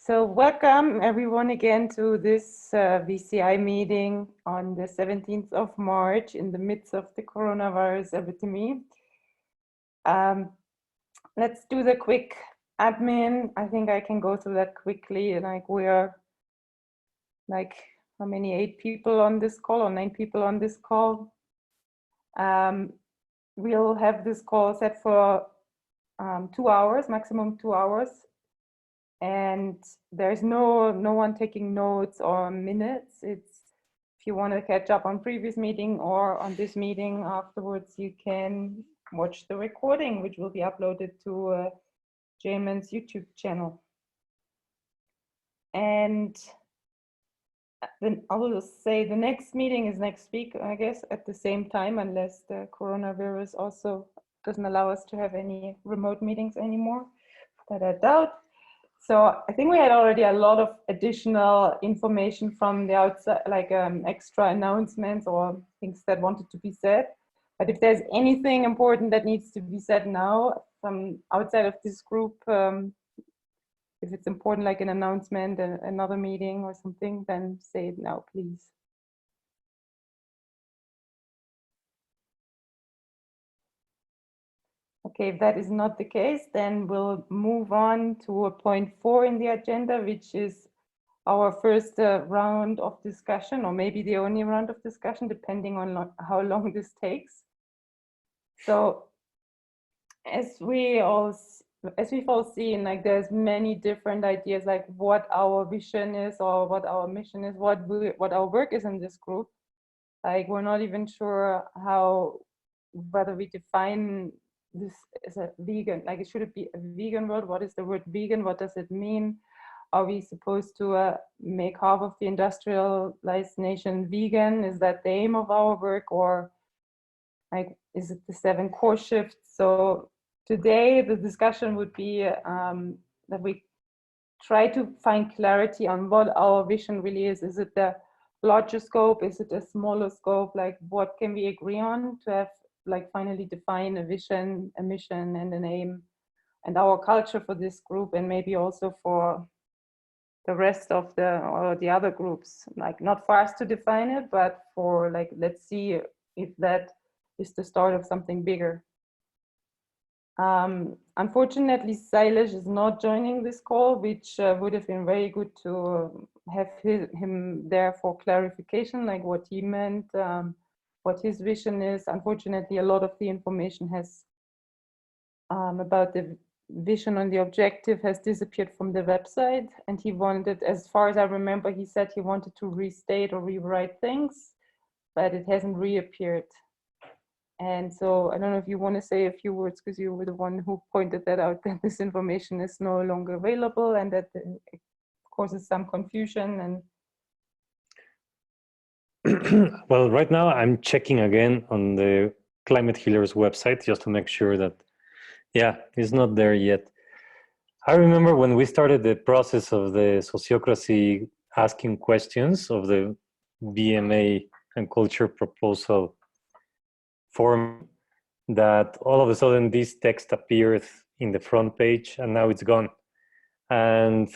So welcome everyone again to this VCI meeting on the 17th of March in the midst of the coronavirus epidemic. Let's do the quick admin. I think I can go through that quickly. Like we are like how many, 8 people on this call or 9 people on this call. We'll have this call set for 2 hours, maximum 2 hours. And there's no one taking notes or minutes. It's if you want to catch up on previous meeting or on this meeting afterwards, you can watch the recording, which will be uploaded to Jamin's YouTube channel. And then I will say the next meeting is next week, I guess, at the same time, unless the coronavirus also doesn't allow us to have any remote meetings anymore, that I doubt. So I think we had already a lot of additional information from the outside, like extra announcements or things that wanted to be said. But if there's anything important that needs to be said now from outside of this group, if it's important, like an announcement, another meeting or something, then say it now, please. Okay, if that is not the case, then we'll move on to point 4 in the agenda, which is our first round of discussion, or maybe the only round of discussion, depending on how long this takes. So as we've all seen, like there's many different ideas, like what our vision is or what our mission is, what our work is in this group. Like we're not even sure whether we define this as a vegan, like should it be a vegan world? What is the word vegan? What does it mean? Are we supposed to make half of the industrialized nation vegan? Is that the aim of our work, or like is it the 7 core shifts? So today the discussion would be that we try to find clarity on what our vision really is. Is it the larger scope? Is it a smaller scope? Like what can we agree on to have like finally define a vision, a mission, and an aim, and our culture for this group, and maybe also for the rest of the other groups, like not for us to define it, but for like, let's see if that is the start of something bigger. Unfortunately, Sailesh is not joining this call, which would have been very good to have him there for clarification, like what he meant, what his vision is. Unfortunately, a lot of the information has about the vision on the objective has disappeared from the website, and he wanted, as far as I remember, he said he wanted to restate or rewrite things, but it hasn't reappeared. And so I don't know if you want to say a few words, because you were the one who pointed that out, that this information is no longer available and that it causes some confusion. And well, right now I'm checking again on the Climate Healers website just to make sure that, yeah, it's not there yet. I remember when we started the process of the sociocracy asking questions of the BMA and culture proposal form, that all of a sudden this text appeared in the front page and now it's gone. And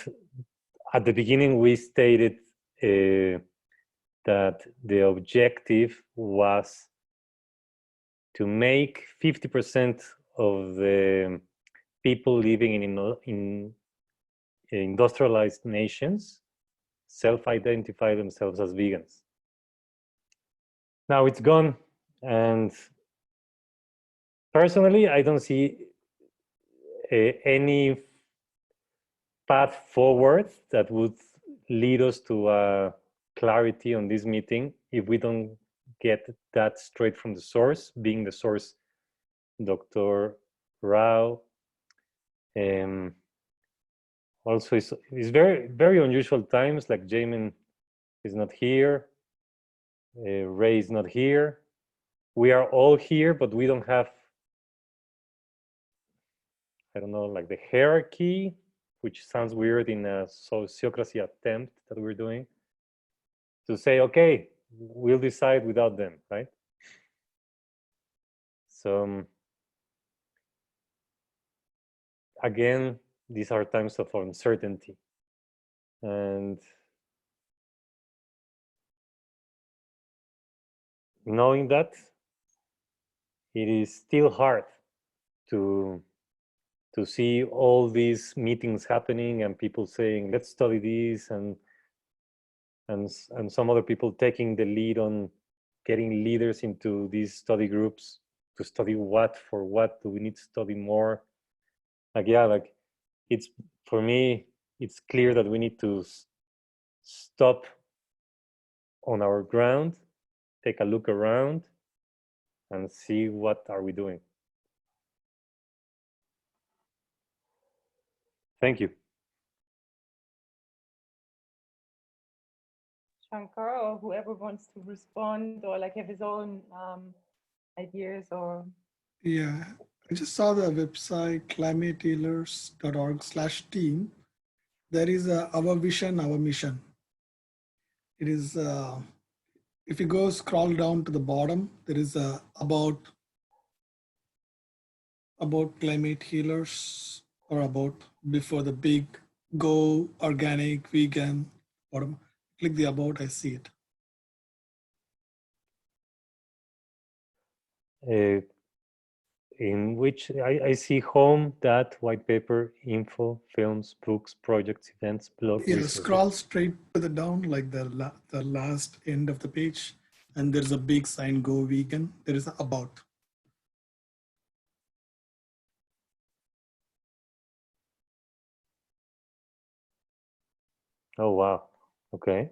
at the beginning we stated that the objective was to make 50% of the people living in industrialized nations self-identify themselves as vegans. Now it's gone, and personally, I don't see any path forward that would lead us to clarity on this meeting if we don't get that straight from the source, being the source Dr. Rao. Also, it's very, very unusual times, like Jamin is not here, Ray is not here. We are all here, but we don't have, I don't know, like the hierarchy, which sounds weird in a sociocracy attempt that we're doing, to say, okay, we'll decide without them, right? So again, these are times of uncertainty. And knowing that, it is still hard to see all these meetings happening and people saying, let's study this, and some other people taking the lead on getting leaders into these study groups to study what, for what do we need to study more. Like, yeah, like it's, for me, it's clear that we need to stop on our ground, take a look around, and see what are we doing. Thank you. Shankar, or whoever wants to respond or like have his own ideas or. Yeah, I just saw the website climatehealers.org/team. There is our vision, our mission. It is, if you go scroll down to the bottom, there is a about climate healers, or about before the big go organic vegan bottom. Click the about, I see it. In which I see home, that white paper, info, films, books, projects, events, blog. Yeah, resources. scroll straight to the down, like the last end of the page, and there's a big sign, go vegan. There is a about. Oh, wow. Okay.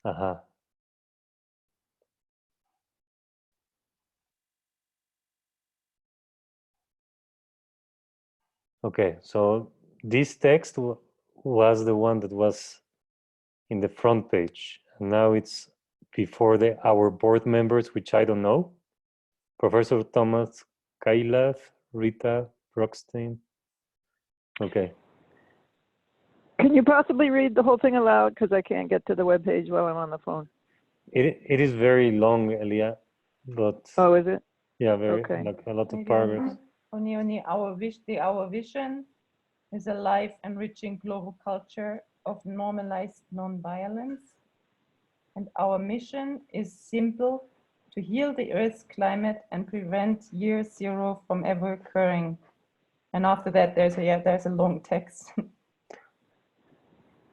Uh-huh. Okay, so this text was the one that was in the front page, and now it's before our board members, which I don't know. Professor Thomas Kailath, Rita Brockstein. Okay. Can you possibly read the whole thing aloud? Because I can't get to the webpage while I'm on the phone. It is very long, Elia, but Oh, is it? yeah, very Okay. like a lot of Maybe paragraphs. only our vision is a life enriching global culture of normalized non-violence. And our mission is simple: to heal the Earth's climate and prevent year zero from ever occurring. And after that, there's a long text.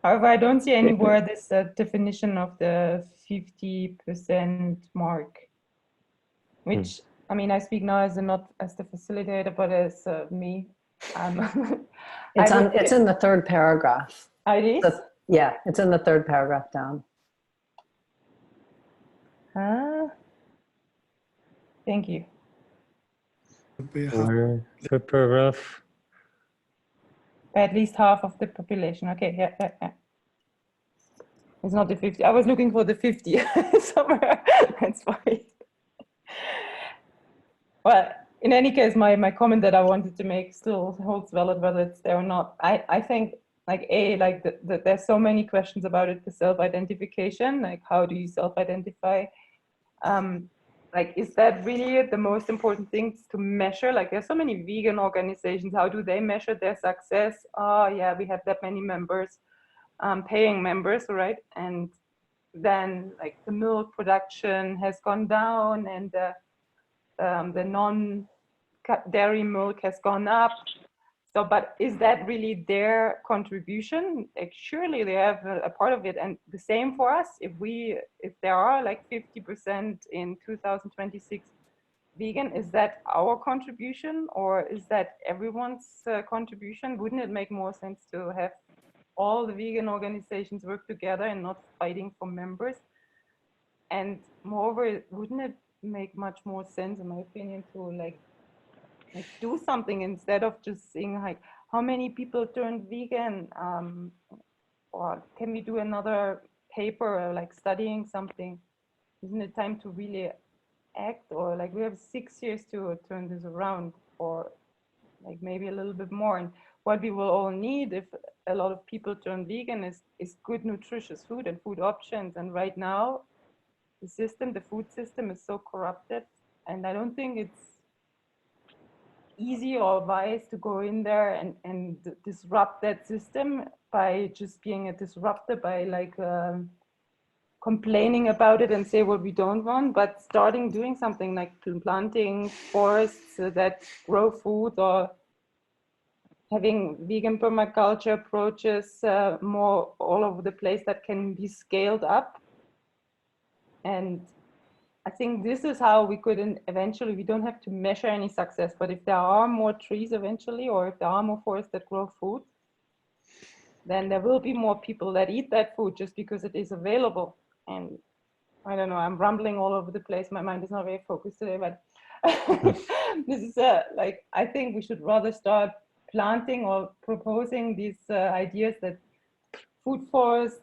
However, I don't see anywhere this definition of the 50% mark, which, I mean, I speak now as not as the facilitator, but as me. It's in the third paragraph. It is? Yeah, it's in the third paragraph down. Thank you. Third paragraph. At least half of the population. Okay, yeah. It's not the 50. I was looking for the 50 somewhere. That's fine. Well, in any case, my comment that I wanted to make still holds valid, whether it's there or not. I think, like, there's so many questions about it, the self-identification, like how do you self-identify? Like, is that really the most important thing to measure? Like, there's so many vegan organizations. How do they measure their success? Oh, yeah, we have that many members, paying members, right? And then, like, the milk production has gone down, and the non-dairy milk has gone up. So, but is that really their contribution? Like, surely they have a part of it. And the same for us. If there are like 50% in 2026 vegan, is that our contribution, or is that everyone's contribution? Wouldn't it make more sense to have all the vegan organizations work together and not fighting for members? And moreover, wouldn't it make much more sense, in my opinion, to like do something instead of just saying like how many people turned vegan, or can we do another paper, or like studying something? Isn't it time to really act? Or like we have 6 years to turn this around, or like maybe a little bit more. And what we will all need if a lot of people turn vegan is good nutritious food and food options. And right now the food system is so corrupted, and I don't think it's easy or wise to go in there and disrupt that system by just being a disruptor, by like complaining about it and say what we don't want, but starting doing something like planting forests that grow food, or having vegan permaculture approaches more all over the place that can be scaled up. And I think this is how we could eventually, we don't have to measure any success, but if there are more trees eventually, or if there are more forests that grow food, then there will be more people that eat that food just because it is available. And I don't know, I'm rambling all over the place. My mind is not very focused today, but this is like, I think we should rather start planting or proposing these ideas that food forests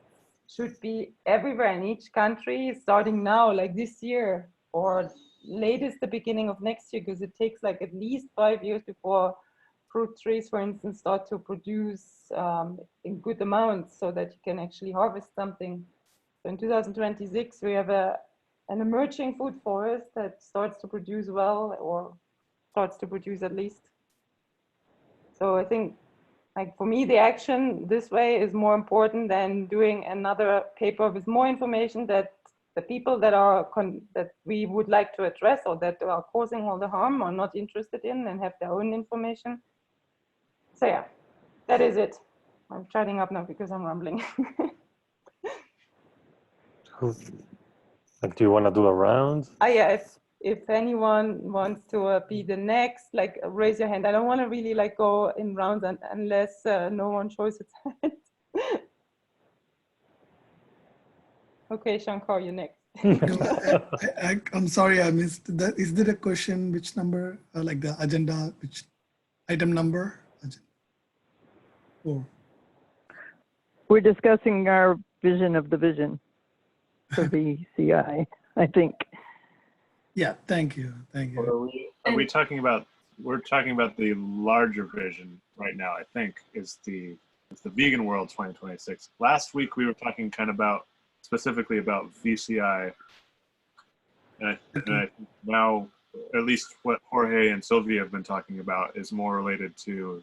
should be everywhere in each country, starting now, like this year, or latest the beginning of next year, because it takes like at least 5 years before fruit trees, for instance, start to produce in good amounts so that you can actually harvest something. So in 2026, we have an emerging food forest that starts to produce well, or starts to produce at least. So I think, like for me, the action this way is more important than doing another paper with more information that the people that are that we would like to address, or that are causing all the harm, are not interested in and have their own information. So yeah, that is it. I'm shutting up now because I'm rambling. Like, do you want to do a round? Yeah, if anyone wants to be the next, like raise your hand. I don't want to really like go in rounds unless no one shows its hand. Okay, Shankar, you're next. No, I'm sorry, I missed that. Is there a question, which number, like the agenda, which item number? Or We're discussing our vision of the vision for VCI, I think. yeah, thank you, thank you. Are we talking about? We're talking about the larger vision right now. I think is the Vegan World 2026. Last week we were talking kind of about specifically about VCI, and I think now at least what Jorge and Sylvia have been talking about is more related to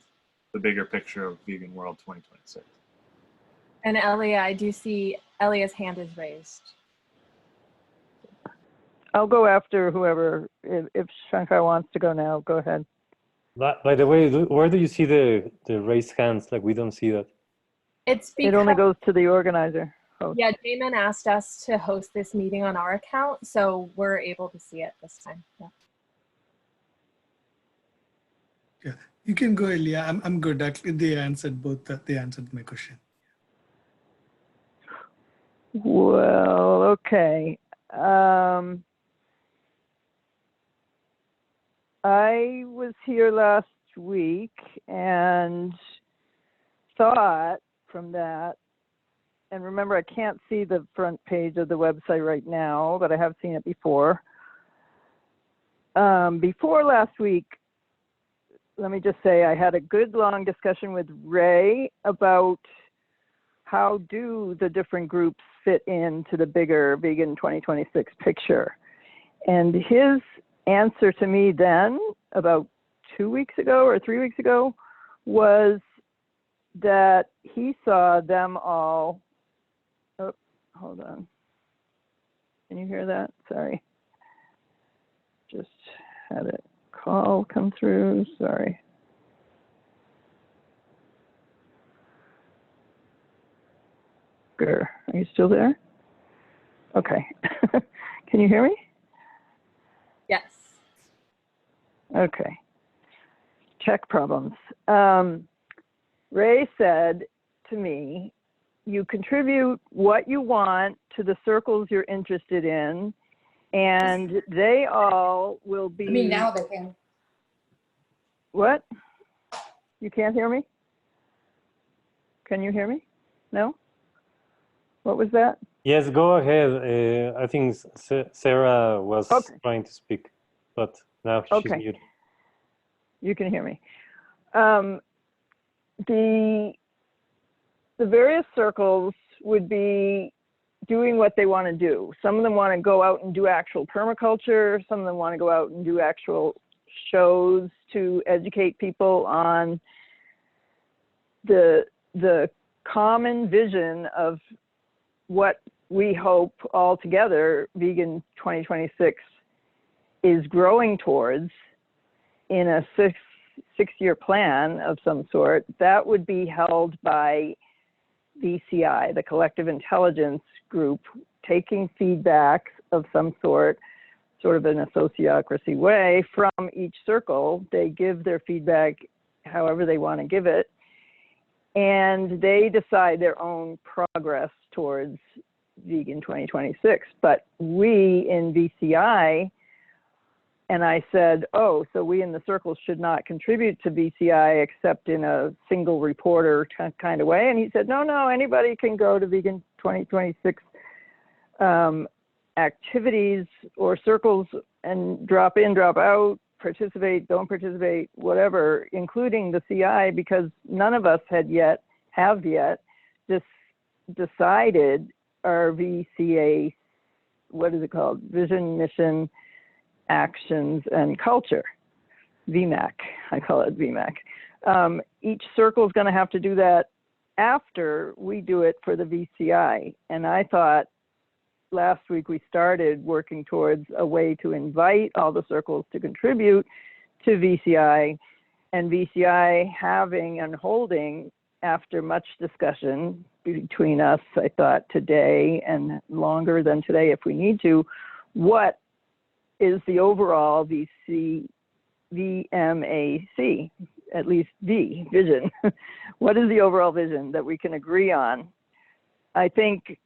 the bigger picture of Vegan World 2026. And Elia, I do see Elia's hand is raised. I'll go after whoever, if Shankar wants to go now, go ahead. By the way, where do you see the raised hands? Like, we don't see that. It's because, It only goes to the organizer. Host. yeah, Damon asked us to host this meeting on our account, so we're able to see it this time. Yeah. Yeah, you can go, Elia. I'm good. Actually, they answered both. They answered my question. Well, okay. I was here last week and thought from that, and remember, I can't see the front page of the website right now, but I have seen it before. Before last week, let me just say I had a good long discussion with Ray about how do the different groups fit into the bigger Vegan 2026 picture. And his answer to me then, about 2 weeks ago or 3 weeks ago, was that he saw them all. Oh, hold on. Can you hear that? Sorry. Just had a call come through. Sorry. Are you still there? Okay. Can you hear me? Yes. Okay. Tech problems. Ray said to me, you contribute what you want to the circles you're interested in, and they all will be. I mean, now they can. What? You can't hear me? Can you hear me? No? What was that? Yes, go ahead. I think Sarah was trying to speak, but now she's muted. You can hear me. The various circles would be doing what they want to do. Some of them want to go out and do actual permaculture. Some of them want to go out and do actual shows to educate people on the common vision of what we hope all together Vegan 2026 is growing towards in a six-year plan of some sort. That would be held by VCI, the Collective Intelligence Group, taking feedback of some sort of in a sociocracy way from each circle. They give their feedback however they want to give it, and they decide their own progress towards Vegan 2026. But we in VCI, and I said, oh, so we in the circles should not contribute to VCI except in a single reporter kind of way. And he said, no, anybody can go to Vegan 2026 activities or circles and drop in, drop out, participate, don't participate, whatever, including the CI, because none of us have yet decided our VCA, what is it called? Vision, mission, actions, and culture. VMAC, I call it VMAC. Each circle is going to have to do that after we do it for the VCI. And I thought last week we started working towards a way to invite all the circles to contribute to VCI, and VCI having and holding, after much discussion between us, I thought today and longer than today if we need to, what is the overall VMAC, at least V, vision. What is the overall vision that we can agree on? I think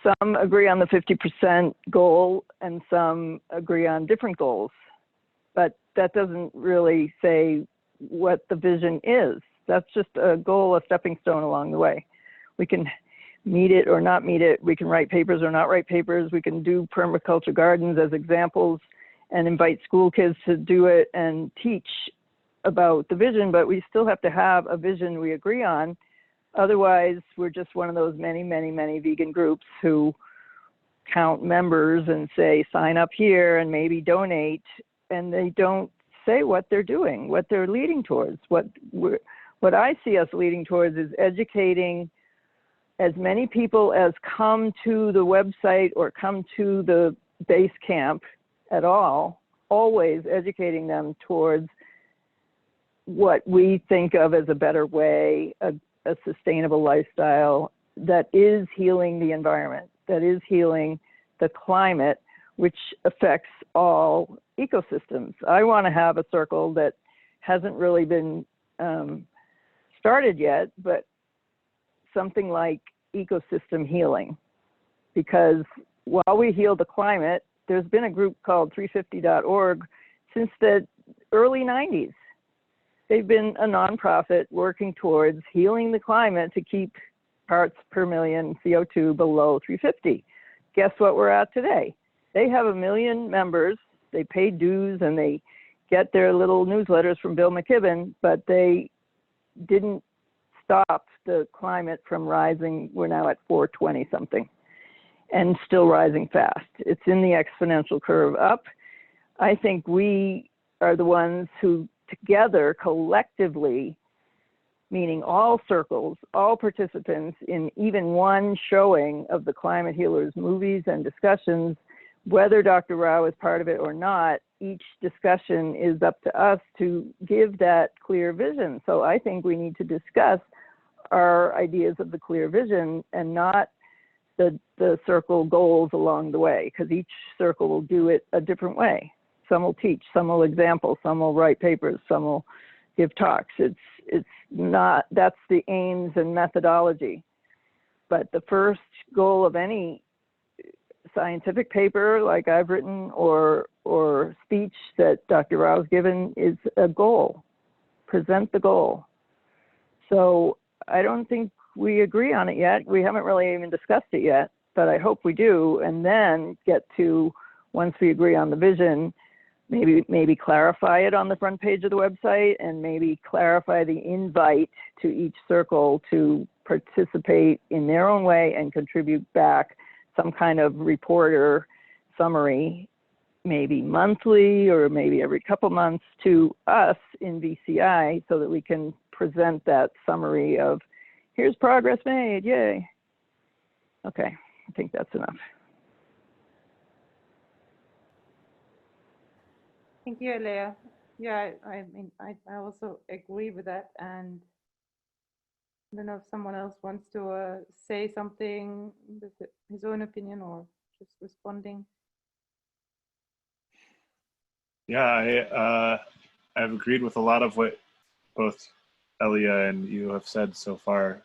some agree on the 50% goal and some agree on different goals, but that doesn't really say what the vision is. That's just a goal, a stepping stone along the way. We can meet it or not meet it. We can write papers or not write papers. We can do permaculture gardens as examples and invite school kids to do it and teach about the vision, but we still have to have a vision we agree on. Otherwise, we're just one of those many, many, many vegan groups who count members and say, sign up here and maybe donate, and they don't say what they're doing, what they're leading towards. What I see us leading towards is educating as many people as come to the website or come to the base camp at all, always educating them towards what we think of as a better way, a sustainable lifestyle that is healing the environment, that is healing the climate, which affects all ecosystems. I want to have a circle that hasn't really been started yet, but something like ecosystem healing, because while we heal the climate, there's been a group called 350.org since the early 90s. They've been a nonprofit working towards healing the climate to keep parts per million CO2 below 350. Guess what we're at today? They have 1 million members. They pay dues and they get their little newsletters from Bill McKibben, but they didn't stop the climate from rising. We're now at 420 something and still rising fast. It's in the exponential curve up. I think we are the ones who together collectively, meaning all circles, all participants in even one showing of the Climate Healers movies and discussions, whether Dr. Rao is part of it or not, each discussion is up to us to give that clear vision. So I think we need to discuss our ideas of the clear vision and not the circle goals along the way, because each circle will do it a different way. Some will teach, some will example, some will write papers, some will give talks. It's not, that's the aims and methodology. But the first goal of any scientific paper like I've written or speech that Dr. Rao's given is a goal. Present the goal. So I don't think we agree on it yet. We haven't really even discussed it yet, but I hope we do, and then get to, once we agree on the vision, maybe clarify it on the front page of the website, and maybe clarify the invite to each circle to participate in their own way and contribute back some kind of report or summary, maybe monthly or maybe every couple months to us in VCI so that we can present that summary of here's progress made, yay. Okay, I think that's enough. Thank you, Alea. Yeah, I mean, I also agree with that. And I don't know if someone else wants to say something with his own opinion or just responding. Yeah, I've agreed with a lot of what both Elia and you have said so far,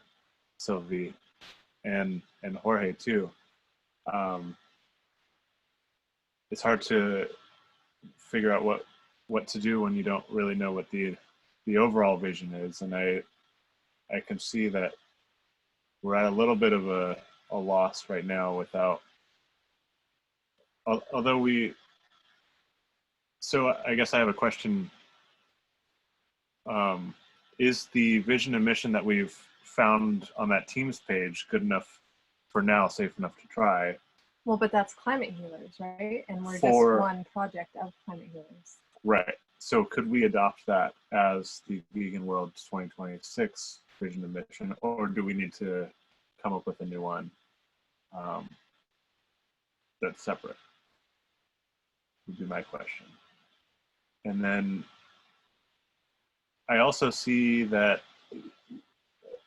Sylvie, and Jorge too. It's hard to figure out what to do when you don't really know what the overall vision is, and I can see that we're at a little bit of a loss right now without, although we. So I guess I have a question. Is the vision and mission that we've found on that Teams page good enough for now, safe enough to try? Well, but that's Climate Healers, right? And we're For- just one project of Climate Healers. Right. So could we adopt that as the Vegan World 2026 vision and mission, or do we need to come up with a new one that's separate? Would be my question. And then I also see that,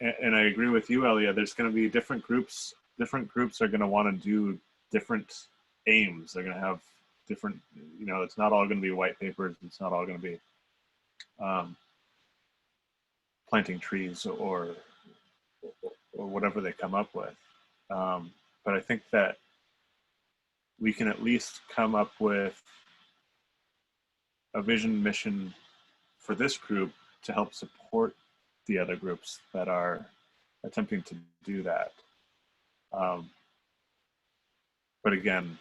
and I agree with you, Elia, there's going to be different groups. Different groups are going to want to do different aims. They're going to have different, it's not all going to be white papers. It's not all going to be planting trees or whatever they come up with. But I think that we can at least come up with a vision mission for this group to help support the other groups that are attempting to do that. But again,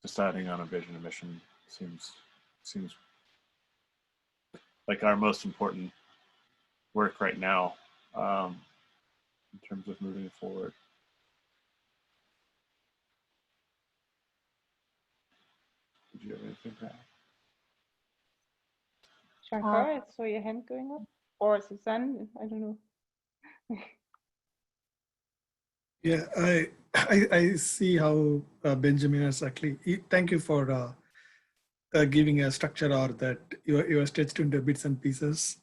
deciding on a vision and mission seems like our most important work right now in terms of moving forward. Did you have anything to add? Shankar, I saw your hand going up. Or Suzanne, I don't know. Yeah, I see how Benjamin has actually, thank you for giving a structure or that you are stretched into bits and pieces.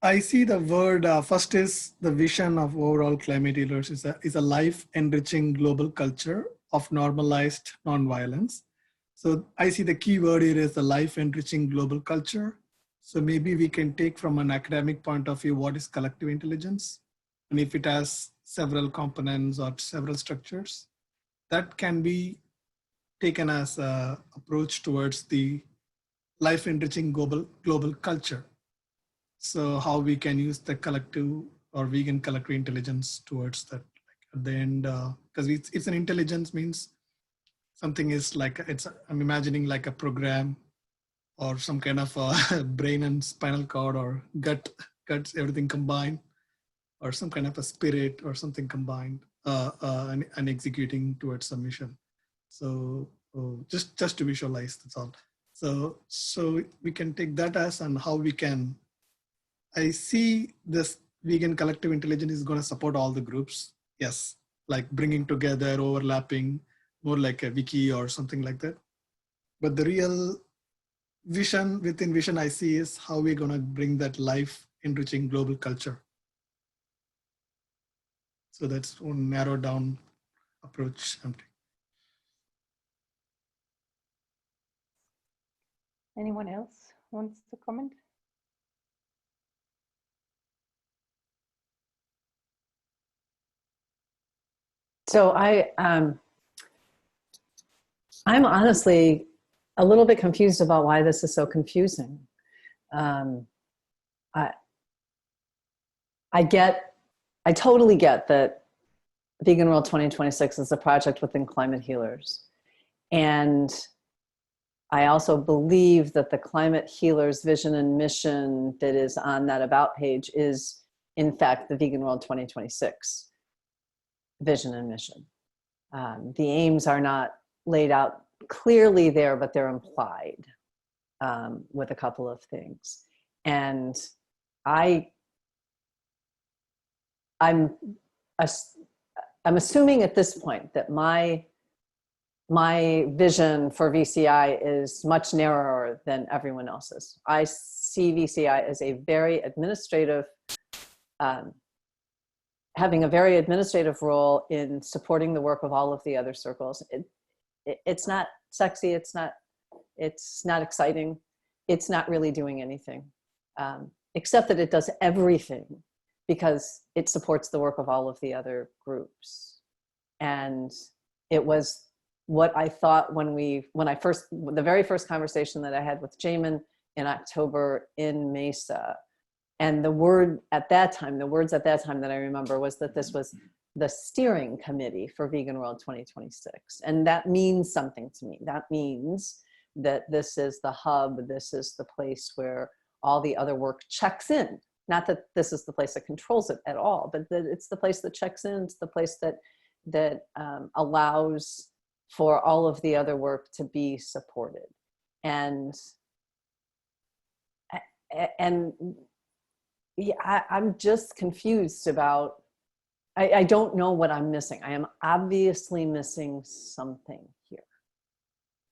I see the word, first is the vision of overall Climate Healers is a life enriching global culture of normalized nonviolence. So I see the key word here is the life enriching global culture. So maybe we can take from an academic point of view, what is collective intelligence? And if it has several components or several structures, that can be taken as an approach towards the life enriching global culture. So how we can use the collective or vegan collective intelligence towards that, like at the end, because it's an intelligence means something is like, I'm imagining like a program or some kind of brain and spinal cord or guts, everything combined, or some kind of a spirit or something combined and executing towards a mission. So just to visualize, that's all. So we can take that as and how we can, I see this vegan collective intelligence is going to support all the groups. Yes, like bringing together, overlapping, more like a wiki or something like that. But the real vision within vision I see is how we're going to bring that life enriching global culture. So that's one narrow down approach. Anyone else wants to comment? So I'm honestly a little bit confused about why this is so confusing. I totally get that Vegan World 2026 is a project within Climate Healers. And I also believe that the Climate Healers vision and mission that is on that about page is in fact the Vegan World 2026 vision and mission. The aims are not laid out clearly there, but they're implied with a couple of things. And I'm assuming at this point that my vision for VCI is much narrower than everyone else's. I see VCI as a very administrative, having a very administrative role in supporting the work of all of the other circles. It's not sexy, it's not exciting, it's not really doing anything, except that it does everything because it supports the work of all of the other groups. And it was what I thought the very first conversation that I had with Jamin in October in Mesa. And the words at that time that I remember was that this was the steering committee for Vegan World 2026. And that means something to me. That means that this is the hub, this is the place where all the other work checks in. Not that this is the place that controls it at all, but that it's the place that checks in, it's the place that allows for all of the other work to be supported. And yeah, I'm just confused about, I don't know what I'm missing. I am obviously missing something here.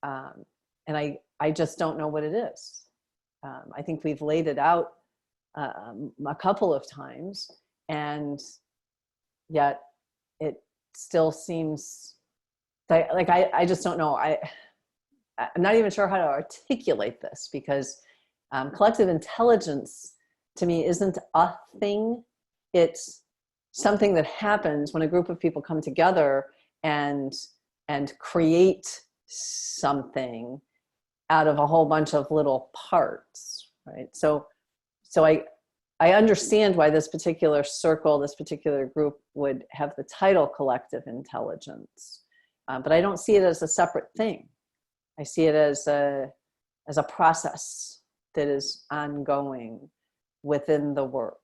And I just don't know what it is. I think we've laid it out a couple of times, and yet it still seems like I just don't know. I'm not even sure how to articulate this, because collective intelligence to me isn't a thing. It's something that happens when a group of people come together and create something out of a whole bunch of little parts, right? So I understand why this particular circle, this particular group would have the title collective intelligence, but I don't see it as a separate thing. I see it as a process that is ongoing within the work.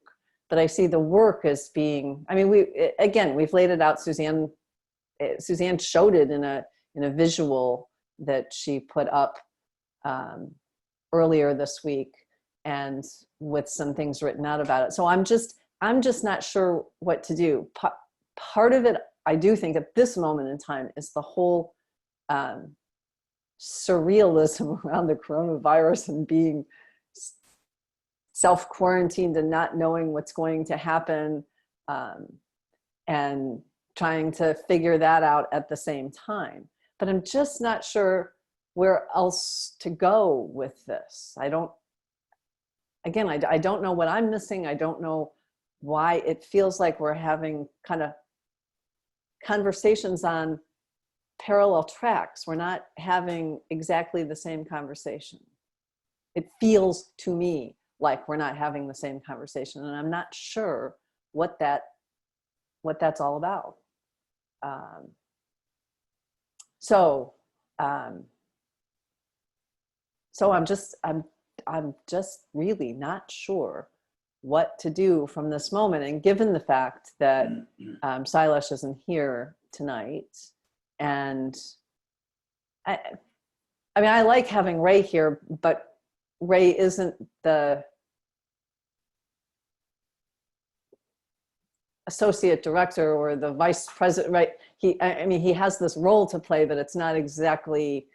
But I see the work as being, I mean, we've laid it out. Suzanne showed it in a visual that she put up earlier this week, and with some things written out about it. So I'm just not sure what to do. Part of it, I do think at this moment in time, is the whole surrealism around the coronavirus and being self-quarantined and not knowing what's going to happen, and trying to figure that out at the same time. But I'm just not sure where else to go with this. I don't know what I'm missing. I don't know why it feels like we're having kind of conversations on parallel tracks. We're not having exactly the same conversation. It feels to me like we're not having the same conversation, and I'm not sure what that's all about. So I'm just really not sure what to do from this moment. And given the fact that Silas isn't here tonight, and I mean, I like having Ray here, but Ray isn't the associate director or the vice president, right? He has this role to play, but it's not exactly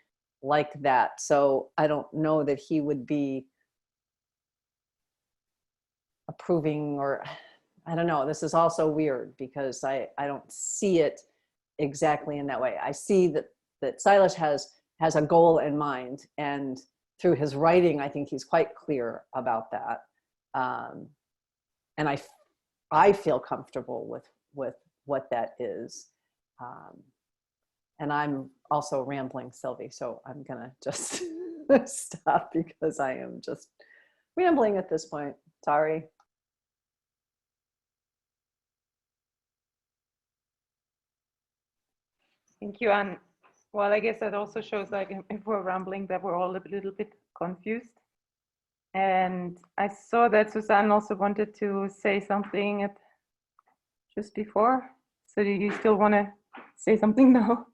like that. So I don't know that he would be approving, or I don't know. This is also weird because I don't see it exactly in that way. I see that Silas has a goal in mind, and through his writing, I think he's quite clear about that. And I feel comfortable with what that is. And I'm also rambling, Sylvie, so I'm gonna just stop because I am just rambling at this point. Sorry. Thank you, Anne. Well, I guess that also shows, like, if we're rambling, that we're all a little bit confused. And I saw that Suzanne also wanted to say something just before. So do you still want to say something now?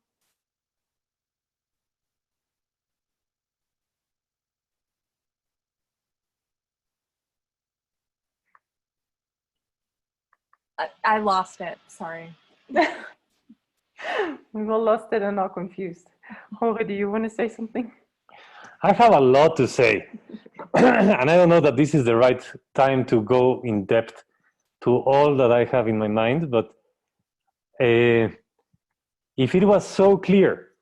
I lost it. Sorry. We all lost it and are confused. Jorge, do you want to say something? I have a lot to say. And I don't know that this is the right time to go in depth to all that I have in my mind, but if it was so clear,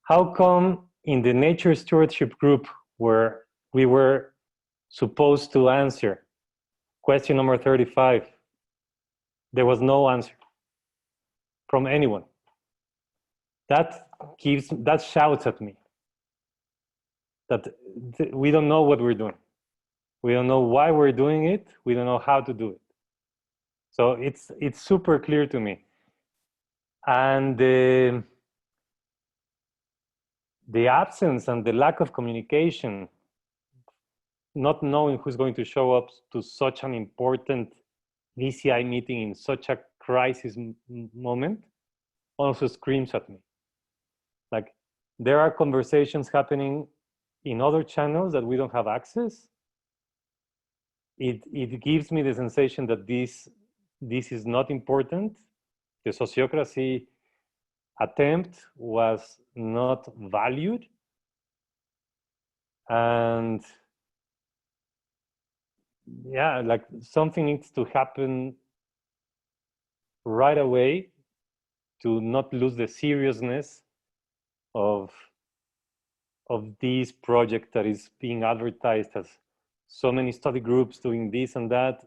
how come in the nature stewardship group where we were supposed to answer question number 35, there was no answer from anyone? That shouts at me that we don't know what we're doing. We don't know why we're doing it. We don't know how to do it. So it's super clear to me. And the absence and the lack of communication, not knowing who's going to show up to such an important VCI meeting in such a crisis moment, also screams at me. Like, there are conversations happening in other channels that we don't have access. It gives me the sensation that this is not important. The sociocracy attempt was not valued. And yeah, like, something needs to happen right away to not lose the seriousness of this project that is being advertised as so many study groups doing this and that.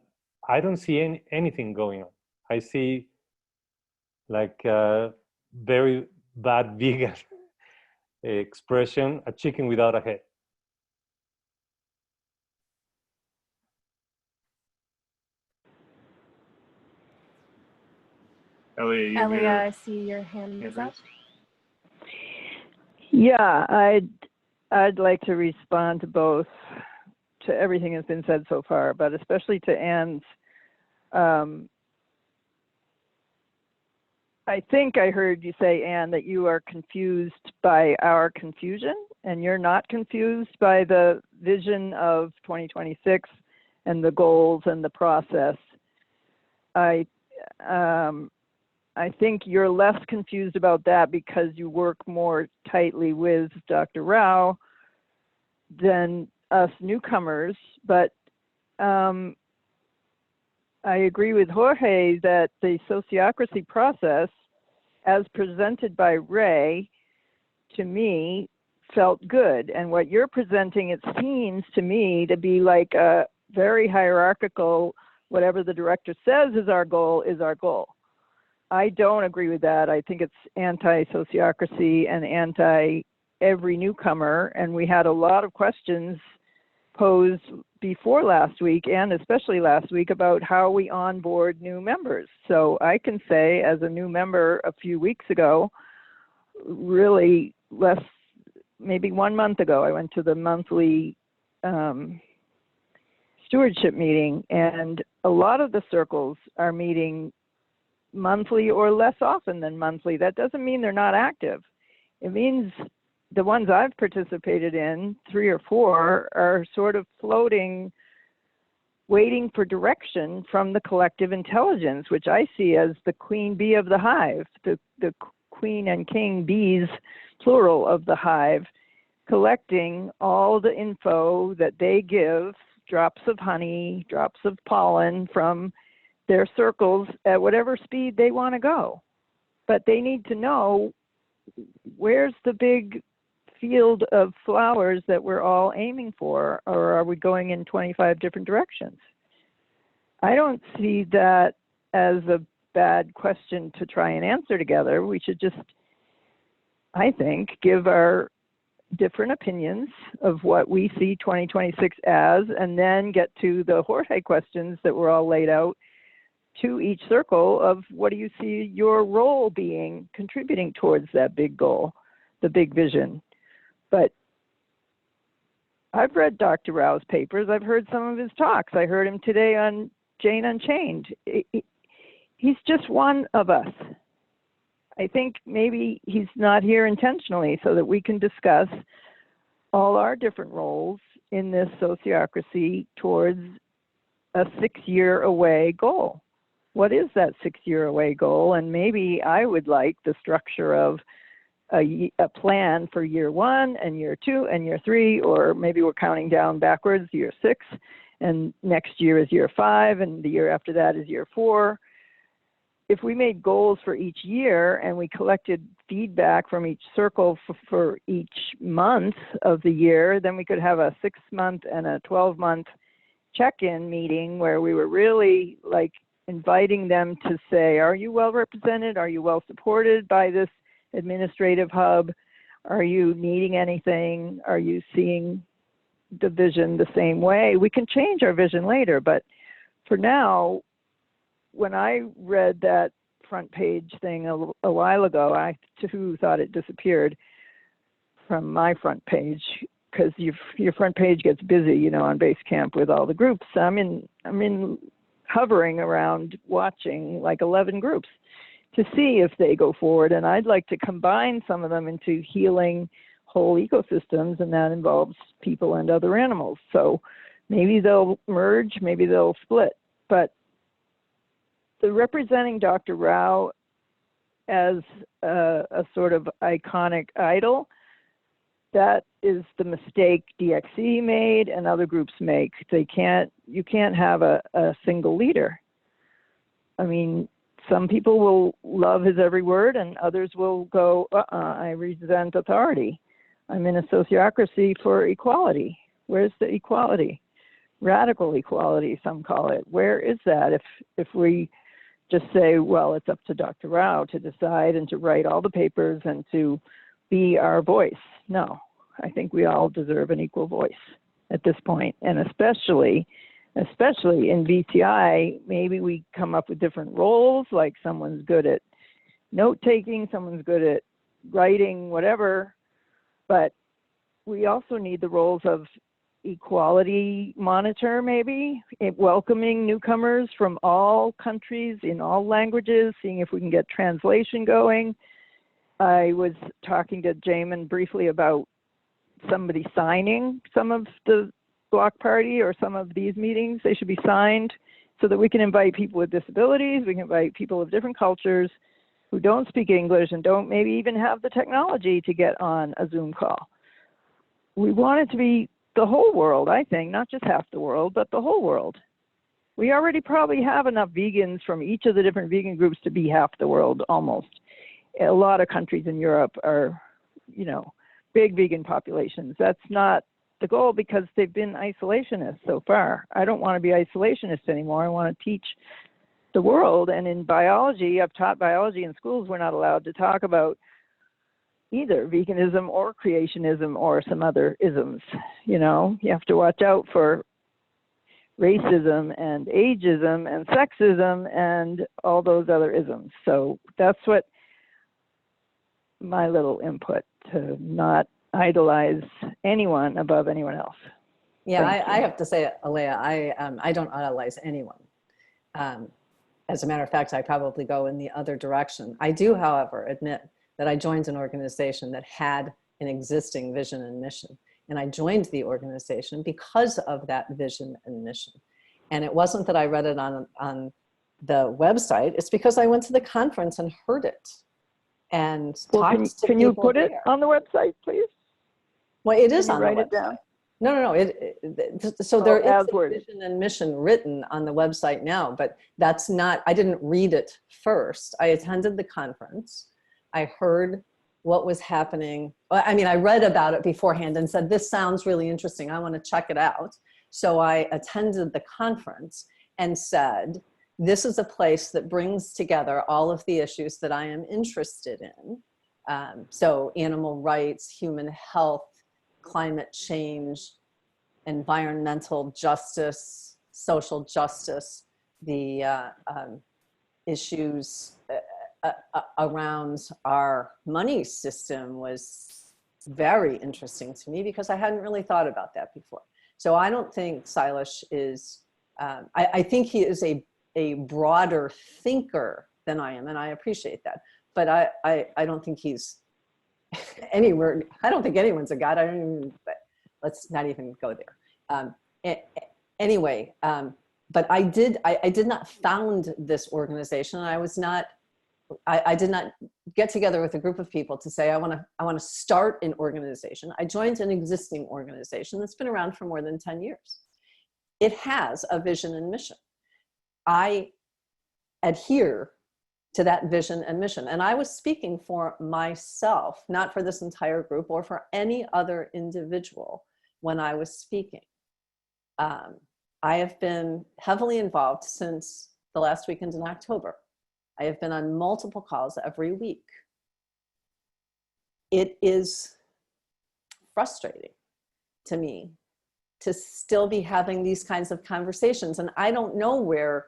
I don't see anything going on. I see like a very bad vegan expression, a chicken without a head. Elia, I see your hand is up. Yeah, I'd like to respond to both, to everything that's been said so far, but especially to Anne's. I think I heard you say, Anne, that you are confused by our confusion, and you're not confused by the vision of 2026 and the goals and the process. I think you're less confused about that because you work more tightly with Dr. Rao than us newcomers. But I agree with Jorge that the sociocracy process, as presented by Ray, to me, felt good. And what you're presenting, it seems to me to be like a very hierarchical, whatever the director says is our goal, is our goal. I don't agree with that. I think it's anti-sociocracy and anti-every newcomer. And we had a lot of questions posed before last week, and especially last week, about how we onboard new members. So I can say, as a new member a few weeks ago, really maybe 1 month ago, I went to the monthly stewardship meeting, and a lot of the circles are meeting monthly or less often than monthly. That doesn't mean they're not active. It means the ones I've participated in, 3 or 4, are sort of floating, waiting for direction from the collective intelligence, which I see as the queen bee of the hive, the queen and king bees, plural, of the hive, collecting all the info that they give, drops of honey, drops of pollen from their circles at whatever speed they want to go. But they need to know, where's the big field of flowers that we're all aiming for, or are we going in 25 different directions? I don't see that as a bad question to try and answer together. We should just, I think, give our different opinions of what we see 2026 as, and then get to the Jorge questions that were all laid out to each circle of what do you see your role being, contributing towards that big goal, the big vision. But I've read Dr. Rao's papers. I've heard some of his talks. I heard him today on Jane Unchained. He's just one of us. I think maybe he's not here intentionally so that we can discuss all our different roles in this sociocracy towards a 6-year away goal. what is that 6-year away goal? And maybe I would like the structure of a plan for year 1 and year 2 and year 3, or maybe we're counting down backwards, year 6, and next year is year 5, and the year after that is year 4. If we made goals for each year and we collected feedback from each circle for each month of the year, then we could have a 6-month and a 12-month check-in meeting where we were really like inviting them to say, are you well represented? Are you well supported by this administrative hub? Are you needing anything? Are you seeing the vision the same way? We can change our vision later, but for now, when I read that front page thing a while ago, I too thought it disappeared from my front page, because your front page gets busy, you know, on Basecamp with all the groups. I'm in hovering around watching like 11 groups to see if they go forward, and I'd like to combine some of them into healing whole ecosystems, and that involves people and other animals. So maybe they'll merge, maybe they'll split, but the representing Dr. Rao as a sort of iconic idol, that is the mistake DXE made and other groups make. You can't have a single leader. I mean, some people will love his every word and others will go, I resent authority. I'm in a sociocracy for equality. Where's the equality? Radical equality, some call it. Where is that? If we just say, well, it's up to Dr. Rao to decide and to write all the papers and to be our voice. No, I think we all deserve an equal voice at this point. And especially in VCI, maybe we come up with different roles, like someone's good at note-taking, someone's good at writing, whatever. But we also need the roles of equality monitor, maybe welcoming newcomers from all countries in all languages, seeing if we can get translation going. I was talking to Jamin briefly about somebody signing some of the block party or some of these meetings. They should be signed so that we can invite people with disabilities, we can invite people of different cultures who don't speak English and don't maybe even have the technology to get on a Zoom call. We want it to be the whole world, I think, not just half the world, but the whole world. We already probably have enough vegans from each of the different vegan groups to be half the world, almost. A lot of countries in Europe are, you know, big vegan populations. That's not the goal because they've been isolationists so far. I don't want to be isolationist anymore. I want to teach the world. And in biology, I've taught biology in schools. We're not allowed to talk about either veganism or creationism or some other isms. You know, you have to watch out for racism and ageism and sexism and all those other isms. So that's what my little input, to not idolize anyone above anyone else. Yeah, I have to say, Alea, I don't idolize anyone. As a matter of fact, I probably go in the other direction. I do, however, admit that I joined an organization that had an existing vision and mission. And I joined the organization because of that vision and mission. And it wasn't that I read it on the website, it's because I went to the conference and heard it and talked to people. Can you put it on the website, please? Well, it is on the website. Write it down. No. So there is a vision and mission written on the website now, but that's not, I didn't read it first. I attended the conference. I heard what was happening. I mean, I read about it beforehand and said, this sounds really interesting. I want to check it out. So I attended the conference and said, this is a place that brings together all of the issues that I am interested in. So animal rights, human health, climate change, environmental justice, social justice, the issues around our money system was very interesting to me because I hadn't really thought about that before. So I don't think Silas is, I think he is a broader thinker than I am, and I appreciate that. But I don't think he's anywhere, I don't think anyone's a god. I don't even, let's not even go there. Anyway, but I did not found this organization. I did not get together with a group of people to say, I want to start an organization. I joined an existing organization that's been around for more than 10 years. It has a vision and mission. I adhere to that vision and mission. And I was speaking for myself, not for this entire group or for any other individual when I was speaking. I have been heavily involved since the last weekend in October. I have been on multiple calls every week. It is frustrating to me to still be having these kinds of conversations. And I don't know where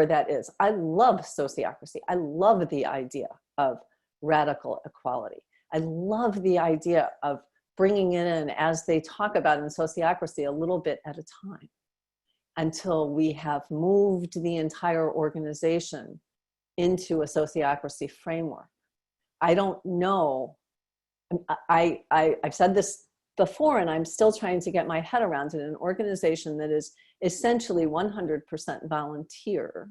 that is. I love sociocracy. I love the idea of radical equality. I love the idea of bringing it in, as they talk about in sociocracy, a little bit at a time, until we have moved the entire organization into a sociocracy framework. I don't know. I've said this before, and I'm still trying to get my head around it. An organization that is essentially 100% volunteer,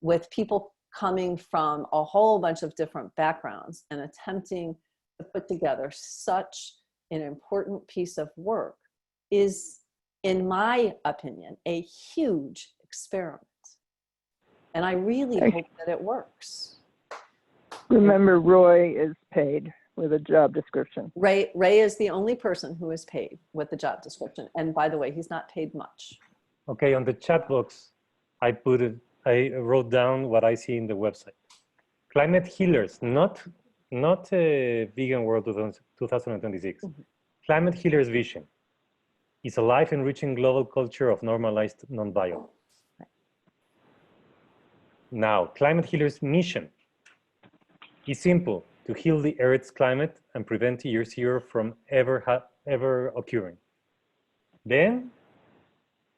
with people coming from a whole bunch of different backgrounds and attempting to put together such an important piece of work, is, in my opinion, a huge experiment. And I really hope that it works. Remember, Roy is paid with a job description. Ray is the only person who is paid with the job description. And by the way, he's not paid much. Okay, on the chat box, I wrote down what I see in the website. Climate healers, not Vegan World 2026. Mm-hmm. Climate healers' vision is a life-enriching global culture of normalized non-violence. Right. Now, Climate healers' mission is simple: to heal the Earth's climate and prevent year zero from ever occurring. Then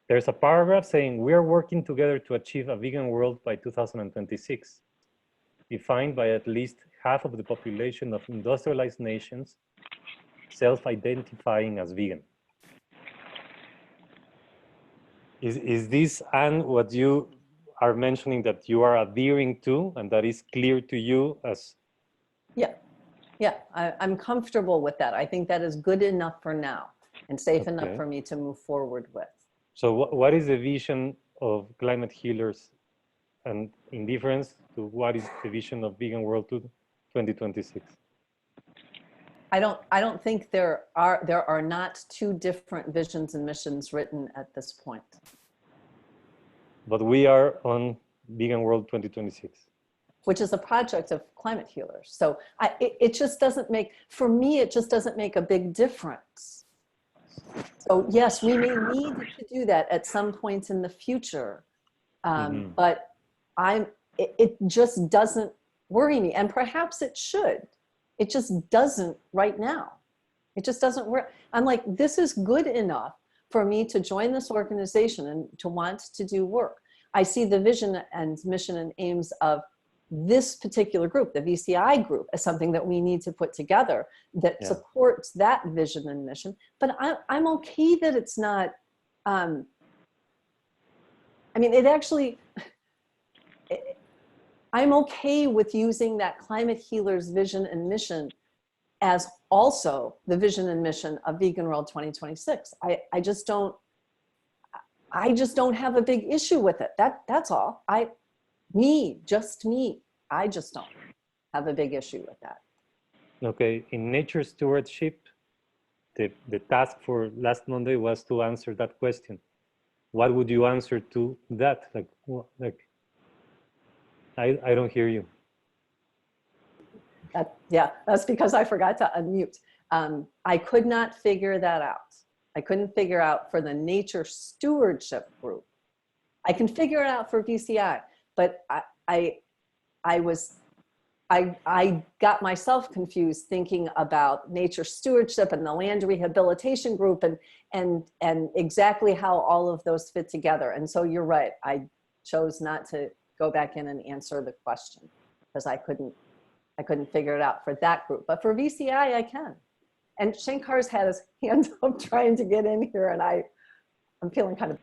there's a paragraph saying we are working together to achieve a vegan world by 2026, defined by at least half of the population of industrialized nations self-identifying as vegan. Is this, and what you are mentioning, that you are adhering to, and that is clear to you as? Yeah, I'm comfortable with that. I think that is good enough for now and safe enough for me to move forward with. So what is the vision of Climate Healers, and in difference to what is the vision of Vegan World 2026? I don't think there are not two different visions and missions written at this point. But we are on Vegan World 2026. Which is a project of Climate Healers. So it just doesn't make, for me, it just doesn't make a big difference. So yes, we may need to do that at some point in the future, but it just doesn't worry me. And perhaps it should. It just doesn't right now. It just doesn't work. I'm like, this is good enough for me to join this organization and to want to do work. I see the vision and mission and aims of this particular group, the VCI group, as something that we need to put together that supports that vision and mission. But I'm okay that it's not, I mean, it actually, I'm okay with using that Climate Healers vision and mission as also the vision and mission of Vegan World 2026. I just don't have a big issue with it. That's all. Just me. I just don't have a big issue with that. Okay, in nature stewardship, the task for last Monday was to answer that question. What would you answer to that? I don't hear you. That's because I forgot to unmute. I could not figure that out. I couldn't figure out for the nature stewardship group. I can figure it out for VCI, but I got myself confused thinking about nature stewardship and the land rehabilitation group and exactly how all of those fit together. And so you're right. I chose not to go back in and answer the question because I couldn't figure it out for that group, but for VCI I can. And Shankar's had his hand up trying to get in here, and I'm feeling kind of.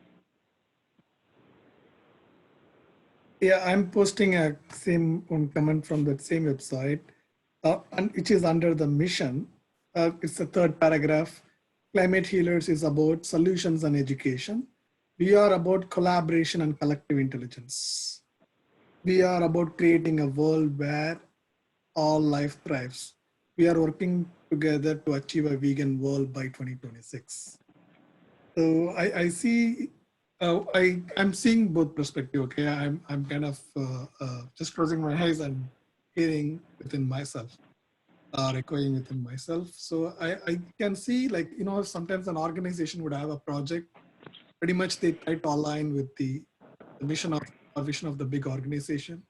Yeah, I'm posting a same one comment from that same website, and which is under the mission. It's the third paragraph. Climate Healers is about solutions and education. We are about collaboration and collective intelligence. We are about creating a world where all life thrives. We are working together to achieve a vegan world by 2026. So I see, I'm seeing both perspective. Okay, I'm kind of just closing my eyes and hearing within myself, echoing within myself. So I can see, like, you know, sometimes an organization would have a project, pretty much they try to align with the mission of or vision of the big organization.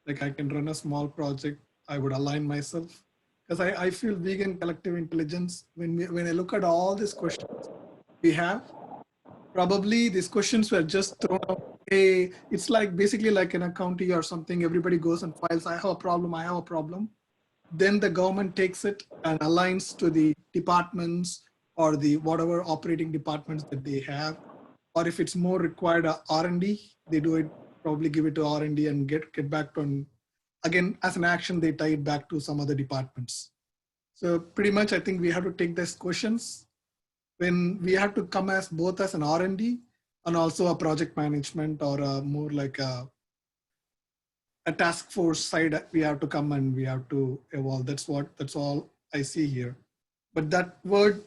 Like I can run a small project, I would align myself because I feel vegan collective intelligence. When I look at all these questions we have, probably these questions were just thrown out. Hey, it's like basically like in a county or something, everybody goes and files, I have a problem, I have a problem. Then the government takes it and aligns to the departments or the whatever operating departments that they have. Or if it's more required R&D, they do it, probably give it to R&D and get back to, again, as an action, they tie it back to some other departments. So pretty much, I think we have to take these questions when we have to come as both as an R&D and also a project management or a more like a task force side. We have to come and we have to evolve. That's all I see here. But that word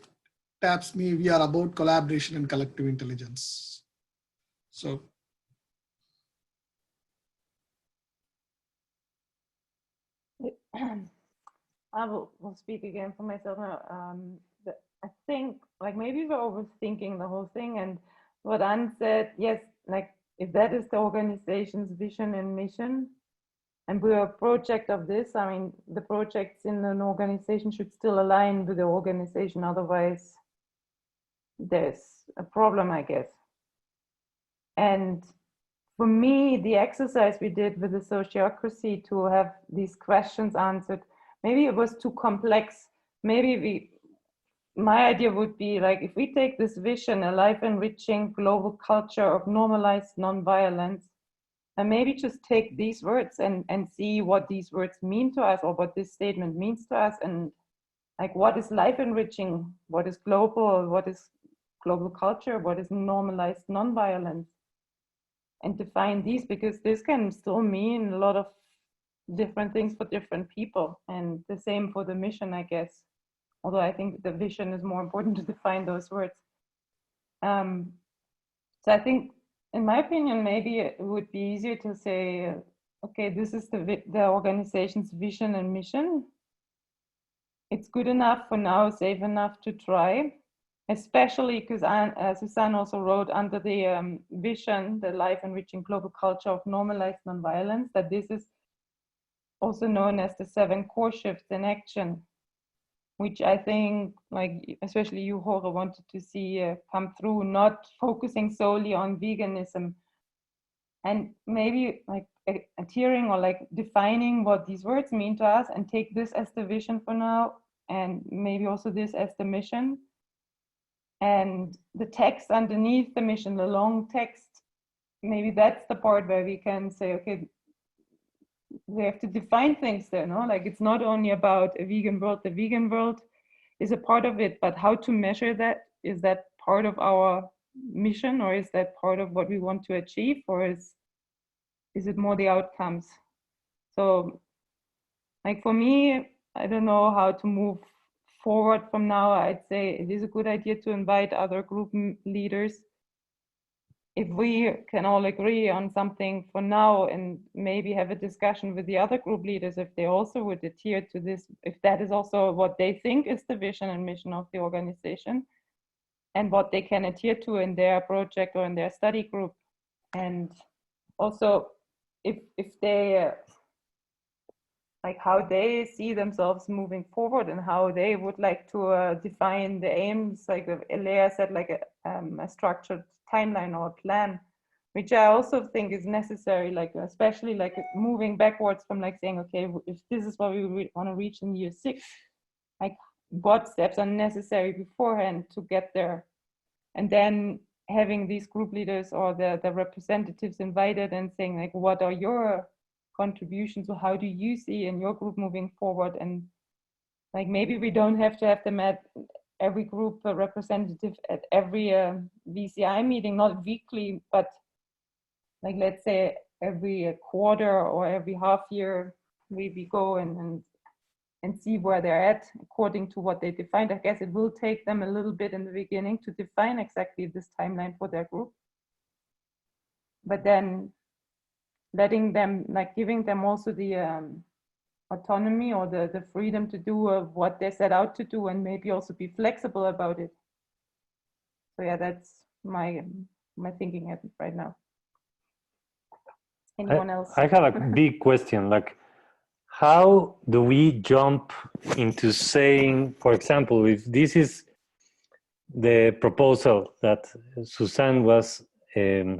taps me. We are about collaboration and collective intelligence. So I will speak again for myself now. I think like maybe we're overthinking the whole thing, and what Anne said, yes, like if that is the organization's vision and mission, and we're a project of this, I mean, the projects in an organization should still align with the organization, otherwise there's a problem, I guess. And for me, the exercise we did with the sociocracy to have these questions answered, maybe it was too complex. Maybe my idea would be like, if we take this vision, a life enriching global culture of normalized nonviolence, and maybe just take these words and see what these words mean to us, or what this statement means to us, and like, what is life enriching, what is global culture, what is normalized nonviolence, and define these, because this can still mean a lot of different things for different people, and the same for the mission, I guess, although I think the vision is more important to define those words. So I think, in my opinion, maybe it would be easier to say, okay, this is the organization's vision and mission. It's good enough for now, safe enough to try, especially because Suzanne also wrote under the vision, the life enriching global culture of normalized nonviolence, that this is also known as the 7 core shifts in action, which I think, like, especially you, Jorge, wanted to see come through, not focusing solely on veganism, and maybe like adhering or like defining what these words mean to us, and take this as the vision for now, and maybe also this as the mission. And the text underneath the mission, the long text, maybe that's the part where we can say, okay, we have to define things there, no? Like, it's not only about a vegan world, the vegan world is a part of it, but how to measure that? Is that part of our mission, or is that part of what we want to achieve, or is it more the outcomes? So, like, for me, I don't know how to move forward from now. I'd say it is a good idea to invite other group leaders. If we can all agree on something for now, and maybe have a discussion with the other group leaders if they also would adhere to this, if that is also what they think is the vision and mission of the organization, and what they can adhere to in their project or in their study group. And also if they like how they see themselves moving forward, and how they would like to define the aims, like Elea said, like a structured timeline or a plan, which I also think is necessary, like especially like moving backwards from like saying, okay, if this is what we want to reach in year 6, like what steps are necessary beforehand to get there, and then having these group leaders or the representatives invited and saying like, what are your contributions, or how do you see in your group moving forward? And like, maybe we don't have to have them at every group representative at every VCI meeting, not weekly, but like, let's say every quarter or every half year, we go and see where they're at according to what they defined. I guess it will take them a little bit in the beginning to define exactly this timeline for their group. But then letting them, like giving them also the autonomy or the freedom to do what they set out to do, and maybe also be flexible about it. So yeah, that's my thinking at right now. Anyone else? I have a big question, like, how do we jump into saying, for example, if this is the proposal that Suzanne was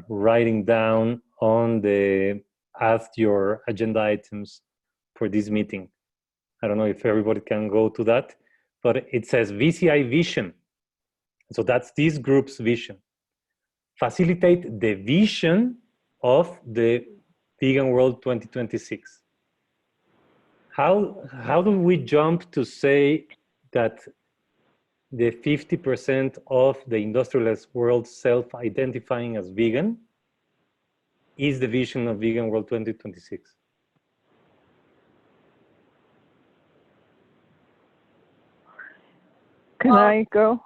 writing down on the add your agenda items for this meeting. I don't know if everybody can go to that, but it says VCI vision. So that's this group's vision. Facilitate the vision of the Vegan World 2026. How do we jump to say that the 50% of the industrialized world self-identifying as vegan is the vision of Vegan World 2026? Can I go?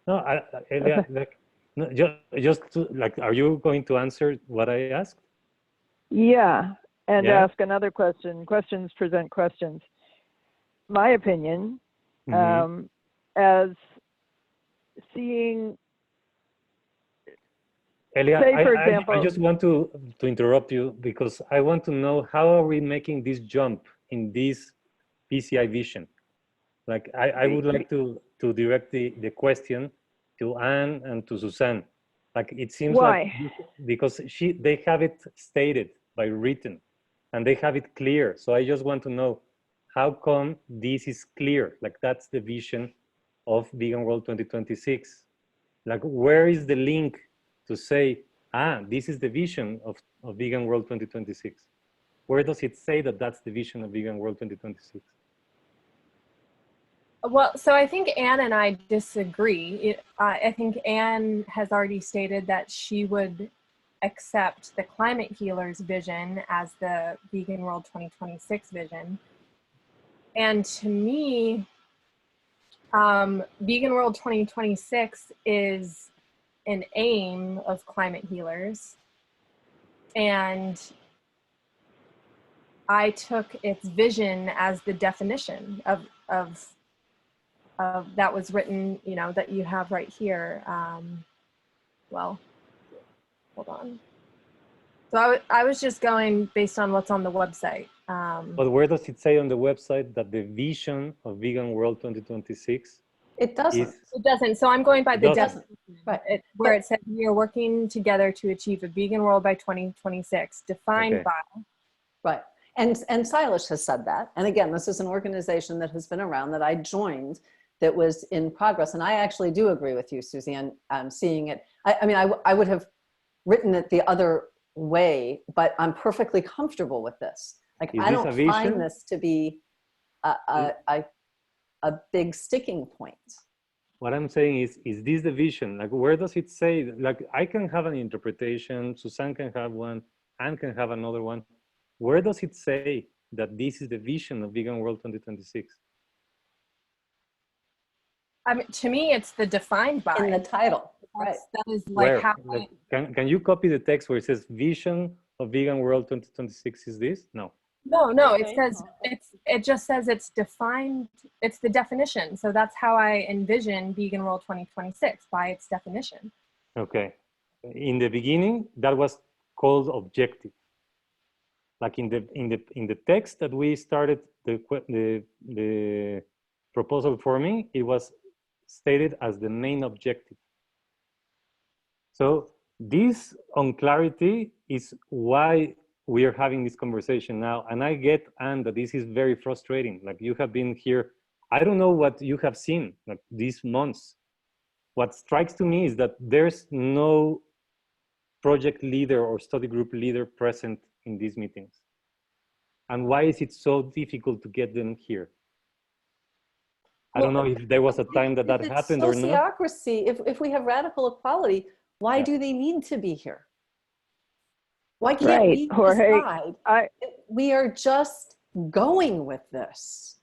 No, Elia, like, no, just to, like, are you going to answer what I asked? Yeah, and Yeah. ask another question. Questions present questions. My opinion, as seeing, Elia, say, for I example- just want to interrupt you because I want to know, how are we making this jump in this PCI vision? Like, I would like to direct the question to Anne and to Suzanne. Like, it seems Why? like, because they have it stated by written and they have it clear. So I just want to know, how come this is clear? Like, that's the vision of Vegan World 2026. Like, where is the link to say, this is the vision of Vegan World 2026? Where does it say that that's the vision of Vegan World 2026? Well, so I think Anne and I disagree. I think Anne has already stated that she would accept the Climate Healers vision as the Vegan World 2026 vision. And to me, Vegan World 2026 is an aim of Climate Healers. And I took its vision as the definition of that was written, you know, that you have right here. Well, hold on. So I was just going based on what's on the website. But where does it say on the website that the vision of Vegan World 2026 It doesn't. is? It doesn't. So I'm going by the Doesn't. definition, Right. where it says we are working together to achieve a vegan world by 2026, defined Okay. by. Right. And Silas has said that. And again, this is an organization that has been around that I joined that was in progress. And I actually do agree with you, Suzanne, seeing it. I mean, I would have written it the other way, but I'm perfectly comfortable with this. Like, Is I this a don't vision? find this to be a big sticking point. What I'm saying is this the vision? Like, where does it say? Like, I can have an interpretation, Suzanne can have one, Anne can have another one. Where does it say that this is the vision of Vegan World 2026? I mean, to me, it's the defined by. In the title, right? That is like Where? how. Like, can you copy the text where it says vision of Vegan World 2026 is this? No. No, it says it just says it's defined, it's the definition. So that's how I envision Vegan World 2026, by its definition. Okay. In the beginning, that was called objective. Like in the text that we started the proposal forming, it was stated as the main objective. So this unclarity is why we are having this conversation now. And I get, Anne, that this is very frustrating. Like, you have been here, I don't know what you have seen like these months, what strikes to me is that there's no project leader or study group leader present in these meetings. And why is it so difficult to get them here? I don't know if there was a time that If it's happened or not. sociocracy, if we have radical equality, why Yeah. do they need to be here? Why can't Right, we Jorge, decide we are just going with this?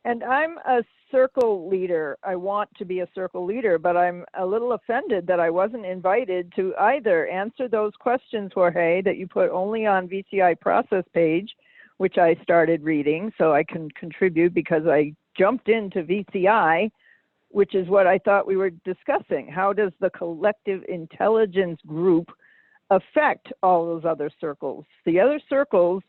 And I'm a circle leader. I want to be a circle leader, but I'm a little offended that I wasn't invited to either answer those questions, Jorge, that you put only on VCI process page, which I started reading so I can contribute because I jumped into VCI, which is what I thought we were discussing. How does the collective intelligence group affect all those other circles? The other circles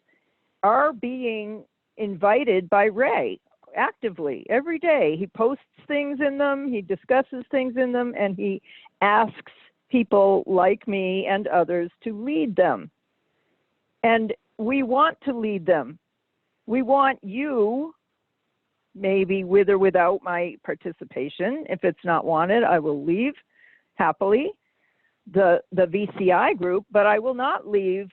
are being invited by Ray actively every day. He posts things in them, he discusses things in them, and he asks people like me and others to lead them. And we want to lead them. We want you, maybe with or without my participation. If it's not wanted, I will leave happily the VCI group, but I will not leave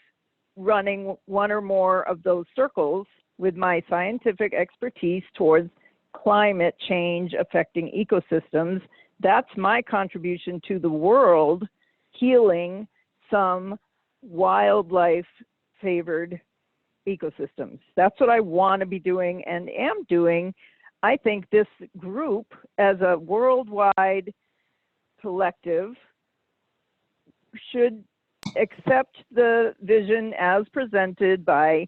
running one or more of those circles with my scientific expertise towards climate change affecting ecosystems. That's my contribution to the world, healing some wildlife favored ecosystems. That's what I want to be doing and am doing. I think this group, as a worldwide collective, should accept the vision as presented by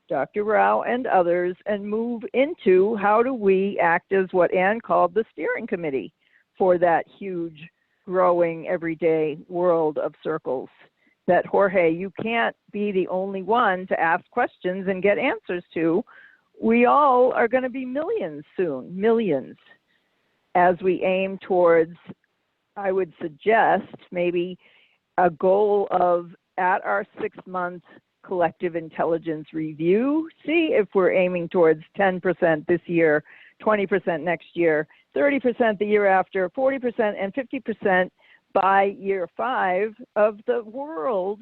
Dr. Rao and others and move into how do we act as what Anne called the steering committee for that huge, growing, everyday world of circles. That, Jorge, you can't be the only one to ask questions and get answers to. We all are going to be millions soon, millions, as we aim towards, I would suggest, maybe a goal of at our 6-month collective intelligence review, see if we're aiming towards 10% this year, 20% next year, 30% the year after, 40% and 50% by year 5 of the world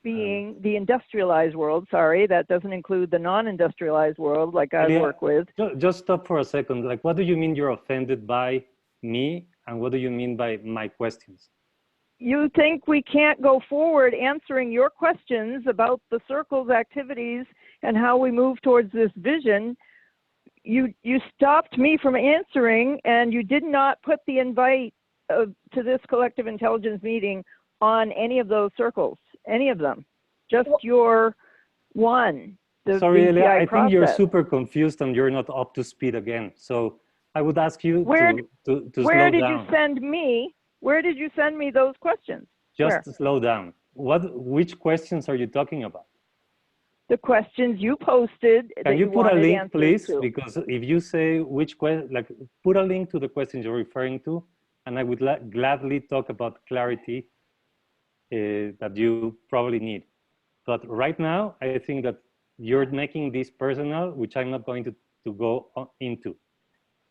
being the industrialized world. Sorry, that doesn't include the non-industrialized world like I work with. Just stop for a second. Like, what do you mean you're offended by me? And what do you mean by my questions? You think we can't go forward answering your questions about the circle's activities and how we move towards this vision. You stopped me from answering, and you did not put the invite to this collective intelligence meeting on any of those circles, any of them, just your one. Sorry, Elia, I process. think you're super confused and you're not up to speed again. So I would ask you to slow down. Where did you send me? Where did you send me those questions? Just slow down. Which questions are you talking about? The questions you posted. Can you put a link, please? To. Because if you say which question, like put a link to the questions you're referring to, and I would gladly talk about clarity that you probably need. But right now, I think that you're making this personal, which I'm not going to go into.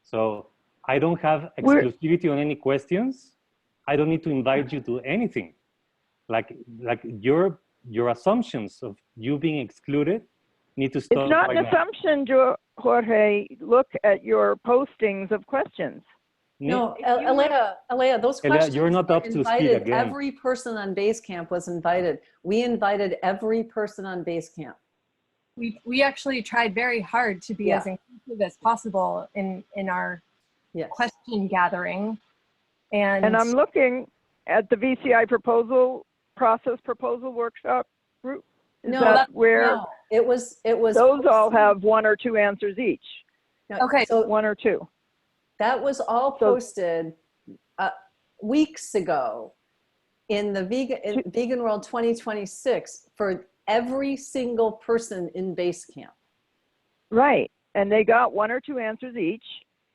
So I don't have exclusivity on any questions. I don't need to invite you to anything. Like your assumptions of you being excluded need to stop. It's not an assumption, Jorge. Look at your postings of questions. No, Elia, those questions you're not up to speed again. Every person on Basecamp was invited. We invited every person on Basecamp. We actually tried very hard to be as inclusive as possible in our question gathering. And I'm looking at the VCI process proposal workshop group. It was those all have 1 or 2 answers each. Okay, so 1 or 2. That was all posted weeks ago in the Vegan World 2026 for every single person in Basecamp. Right, and they got 1 or 2 answers each,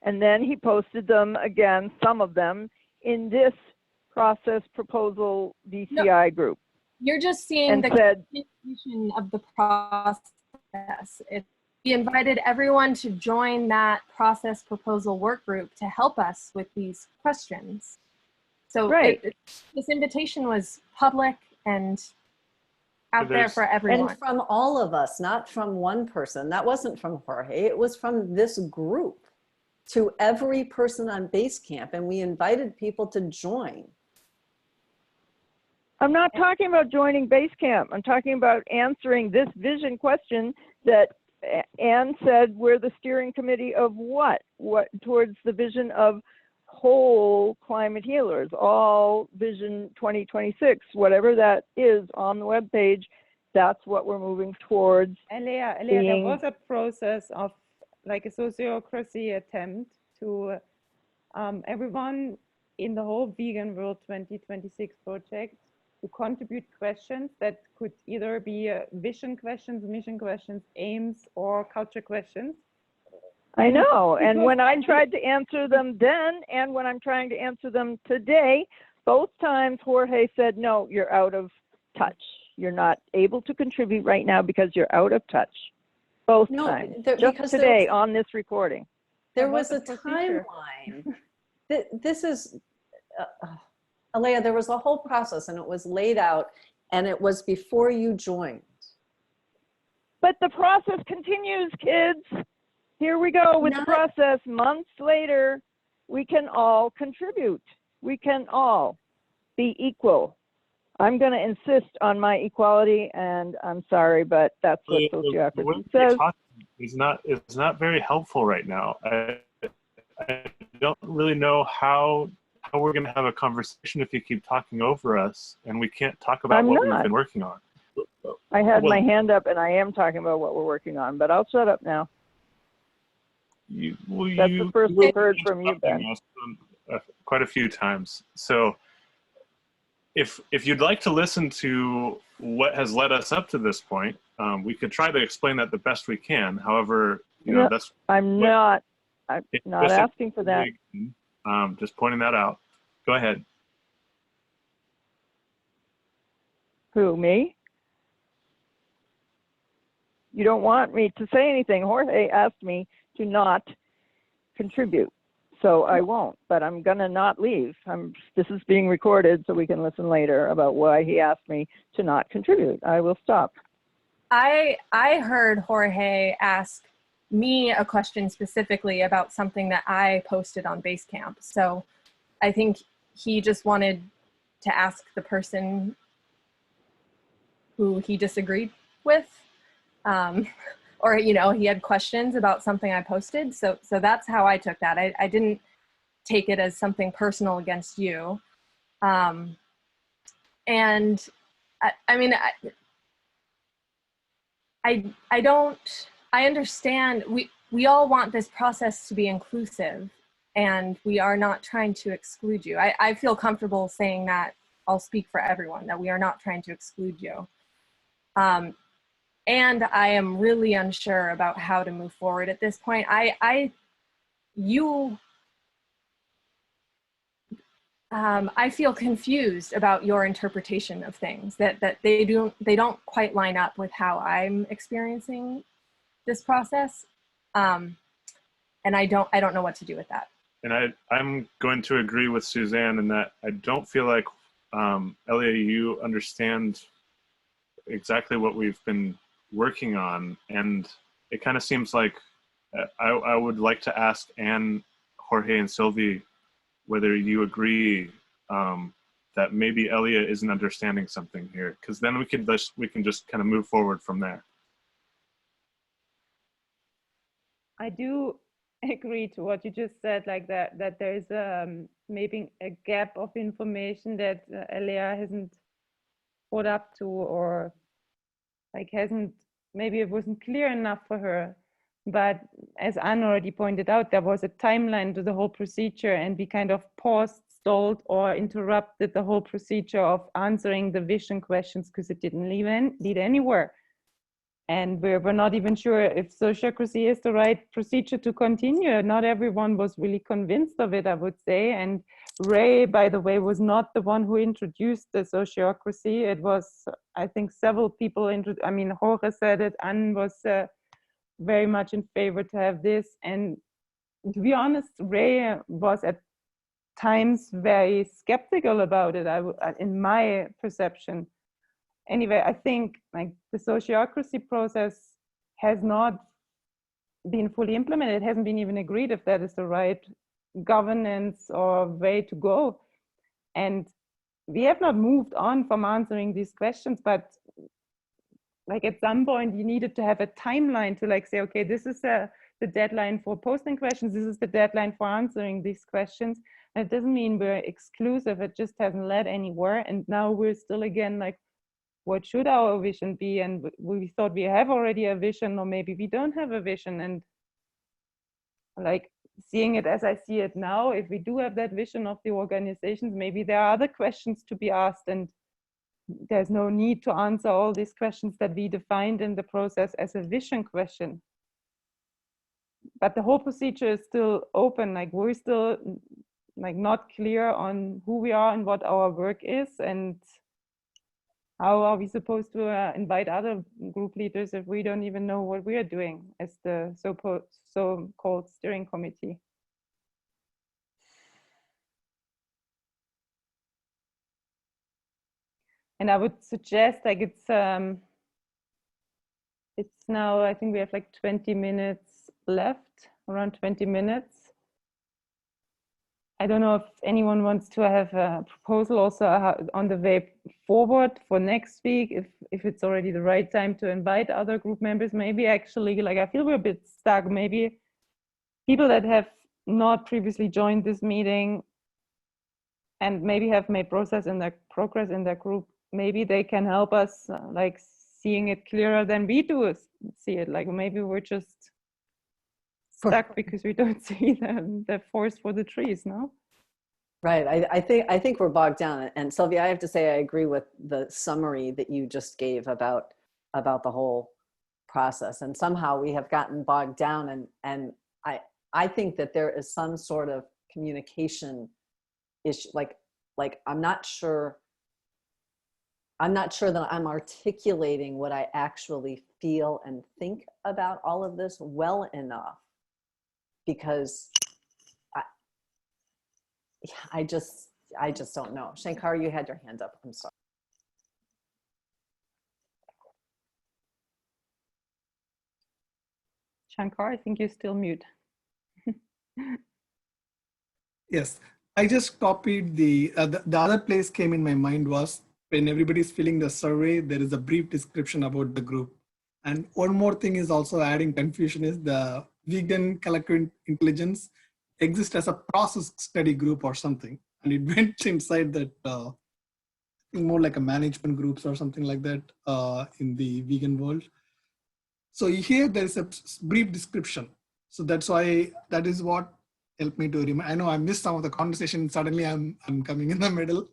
and then he posted them again, some of them, in this process proposal VCI group. You're just seeing the continuation of the process. We invited everyone to join that process proposal work group to help us with these questions. So Right. this invitation was public and out there there's- for everyone. And from all of us, not from one person. That wasn't from Jorge. It was from this group to every person on Basecamp, and we invited people to join. I'm not talking about joining Basecamp. I'm talking about answering this vision question that Anne said we're the steering committee of what? What towards the vision of whole climate healers, all Vision 2026, whatever that is on the webpage, that's what we're moving towards. Elia, there being- was a process of like a sociocracy attempt to everyone in the whole Vegan World 2026 project to contribute questions that could either be vision questions, mission questions, aims, or culture questions. I know, and Because when I I- tried to answer them then, and when I'm trying to answer them today, both times Jorge said, no, you're out of touch. You're not able to contribute right now because you're out of touch. Both No, times, because just there today was- on this recording. There There was was a a procedure. timeline. This is, Alea, there was a whole process and it was laid out and it was before you joined. But the process continues, kids. Here we go with the Not- process. Months later, we can all contribute. We can all be equal. I'm going to insist on my equality, and I'm sorry, but that's what The way sociocracy you're says. talking is not very helpful right now. I don't really know how we're going to have a conversation if you keep talking over us and we can't talk about I'm what not. we've been working on. I had Well- my hand up, and I am talking about what we're working on, but I'll shut up now. That's the first we've heard from you, Ben. interrupting us, quite a few times. So if you'd like to listen to what has led us up to this point, we could try to explain that the best we can. However, Yeah. that's I'm What- not just- asking for that. just pointing that out. Go ahead. Who, me? You don't want me to say anything. Jorge asked me to not contribute, so I won't, but I'm gonna not leave. This is being recorded so we can listen later about why he asked me to not contribute. I will stop. I heard Jorge ask me a question specifically about something that I posted on Basecamp. So I think he just wanted to ask the person who he disagreed with, or he had questions about something I posted. So that's how I took that. I didn't take it as something personal against you. And I understand we all want this process to be inclusive, and we are not trying to exclude you. I feel comfortable saying that. I'll speak for everyone, that we are not trying to exclude you. And I am really unsure about how to move forward at this point. I feel confused about your interpretation of things, that they don't quite line up with how I'm experiencing this process, and I don't know what to do with that. And I'm going to agree with Suzanne in that I don't feel like Elia, you understand exactly what we've been working on, and it kind of seems like I would like to ask Anne, Jorge, and Sylvie whether you agree that maybe Elia isn't understanding something here, because then we can just kind of move forward from there. I do agree to what you just said, like that there is maybe a gap of information that Elia hasn't caught up to, or like maybe it wasn't clear enough for her. But as Anne already pointed out, there was a timeline to the whole procedure, and we kind of paused, stalled, or interrupted the whole procedure of answering the vision questions because it didn't lead anywhere. And we were not even sure if sociocracy is the right procedure to continue. Not everyone was really convinced of it, I would say. And Ray, by the way, was not the one who introduced the sociocracy. It was, I think, several people. Jorge said it. Anne was very much in favor to have this. And to be honest, Ray was at times very skeptical about it, in my perception. Anyway, I think like the sociocracy process has not been fully implemented. It hasn't been even agreed if that is the right governance or way to go. And we have not moved on from answering these questions, but like at some point you needed to have a timeline to like say, okay, this is the deadline for posting questions, this is the deadline for answering these questions. And it doesn't mean we're exclusive, it just hasn't led anywhere. And now we're still again like, what should our vision be? And we thought we have already a vision, or maybe we don't have a vision. And like seeing it as I see it now, if we do have that vision of the organizations, maybe there are other questions to be asked, and there's no need to answer all these questions that we defined in the process as a vision question. But the whole procedure is still open. Like we're still like not clear on who we are and what our work is, and how are we supposed to invite other group leaders if we don't even know what we are doing as the so-called steering committee? And I would suggest like it's now, I think we have like 20 minutes left, around 20 minutes. I don't know if anyone wants to have a proposal also on the way forward for next week, if it's already the right time to invite other group members. Maybe actually, like I feel we're a bit stuck. Maybe people that have not previously joined this meeting and maybe have made progress in their group, maybe they can help us like seeing it clearer than we do see it. Like maybe we're just stuck because we don't see the forest for the trees, no? Right. I think we're bogged down. And Sylvia, I have to say I agree with the summary that you just gave about the whole process. And somehow we have gotten bogged down, and I think that there is some sort of communication issue. Like I'm not sure that I'm articulating what I actually feel and think about all of this well enough, because I just don't know. Shankar, you had your hand up. I'm sorry. Shankar, I think you're still mute. Yes, I just copied the other place came in my mind was when everybody's filling the survey, there is a brief description about the group. And one more thing is also adding confusion is the vegan collective intelligence exists as a process study group or something. And it went inside that, more like a management groups or something like that in the vegan world. So here there is a brief description. So that's why, that is what helped me to remember. I know I missed some of the conversation. Suddenly I'm coming in the middle,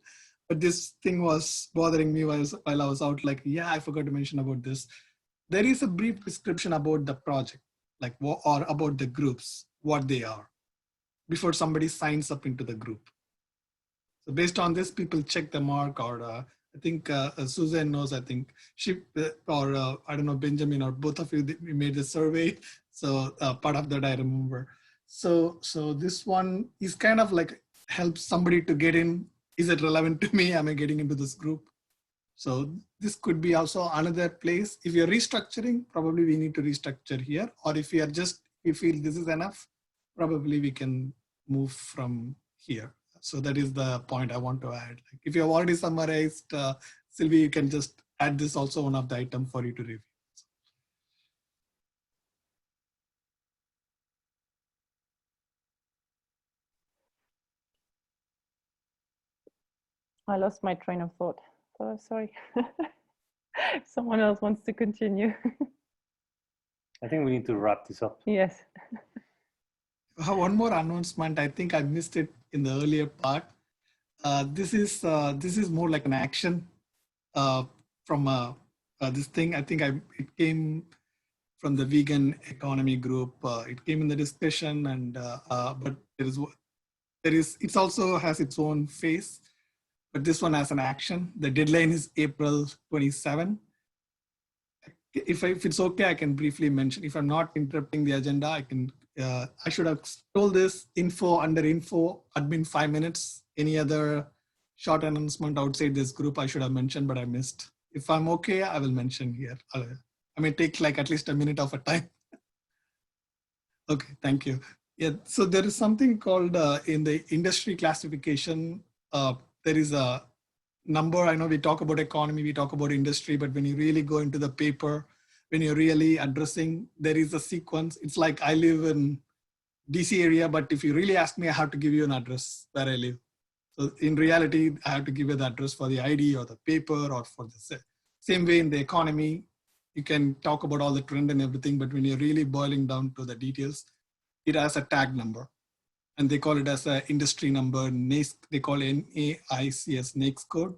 but this thing was bothering me while I was out, like, yeah, I forgot to mention about this. There is a brief description about the project, like, or about the groups, what they are, before somebody signs up into the group. So based on this, people check the mark, or I think Susan knows, I think she, or I don't know, Benjamin, or both of you, we made the survey. So part of that I remember. So this one is kind of like helps somebody to get in. Is it relevant to me? Am I getting into this group? So this could be also another place. If you're restructuring, probably we need to restructure here. Or if you feel this is enough, probably we can move from here. So that is the point I want to add. Like if you have already summarized, Sylvie, you can just add this also one of the item for you to review. I lost my train of thought. Oh, sorry. Someone else wants to continue. I think we need to wrap this up. Yes. One more announcement. I think I missed it in the earlier part. This is more like an action from this thing. I think it came from the vegan economy group. It came in the discussion, and but it also has its own phase. But this one has an action. The deadline is April 27. If it's okay, I can briefly mention. If I'm not interrupting the agenda, I can I should have told this info under info, admin 5 minutes. Any other short announcement outside this group I should have mentioned, but I missed. If I'm okay, I will mention here. I may take like at least a minute of a time. Okay, thank you. Yeah, so there is something called in the industry classification, there is a number. I know we talk about economy, we talk about industry, but when you really go into the paper, when you're really addressing, there is a sequence. It's like I live in DC area, but if you really ask me, I have to give you an address where I live. So in reality, I have to give you the address for the ID or the paper or for the same way in the economy. You can talk about all the trend and everything, but when you're really boiling down to the details, it has a tag number. And they call it as an industry number. They call it NAICS as NAICS code.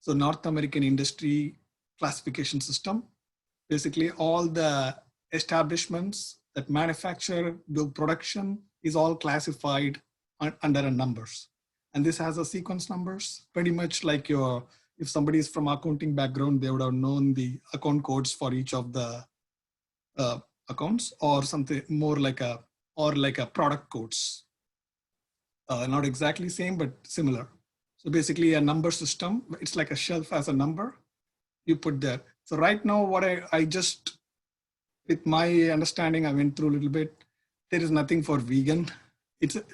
So North American Industry Classification System. Basically, all the establishments that manufacture, do production is all classified under a numbers. And this has a sequence numbers, pretty much like your, if somebody is from accounting background, they would have known the account codes for each of the accounts, or something more like a product codes. Not exactly same, but similar. So basically a number system, it's like a shelf as a number, you put there. So right now, what I just, with my understanding, I went through a little bit, there is nothing for vegan.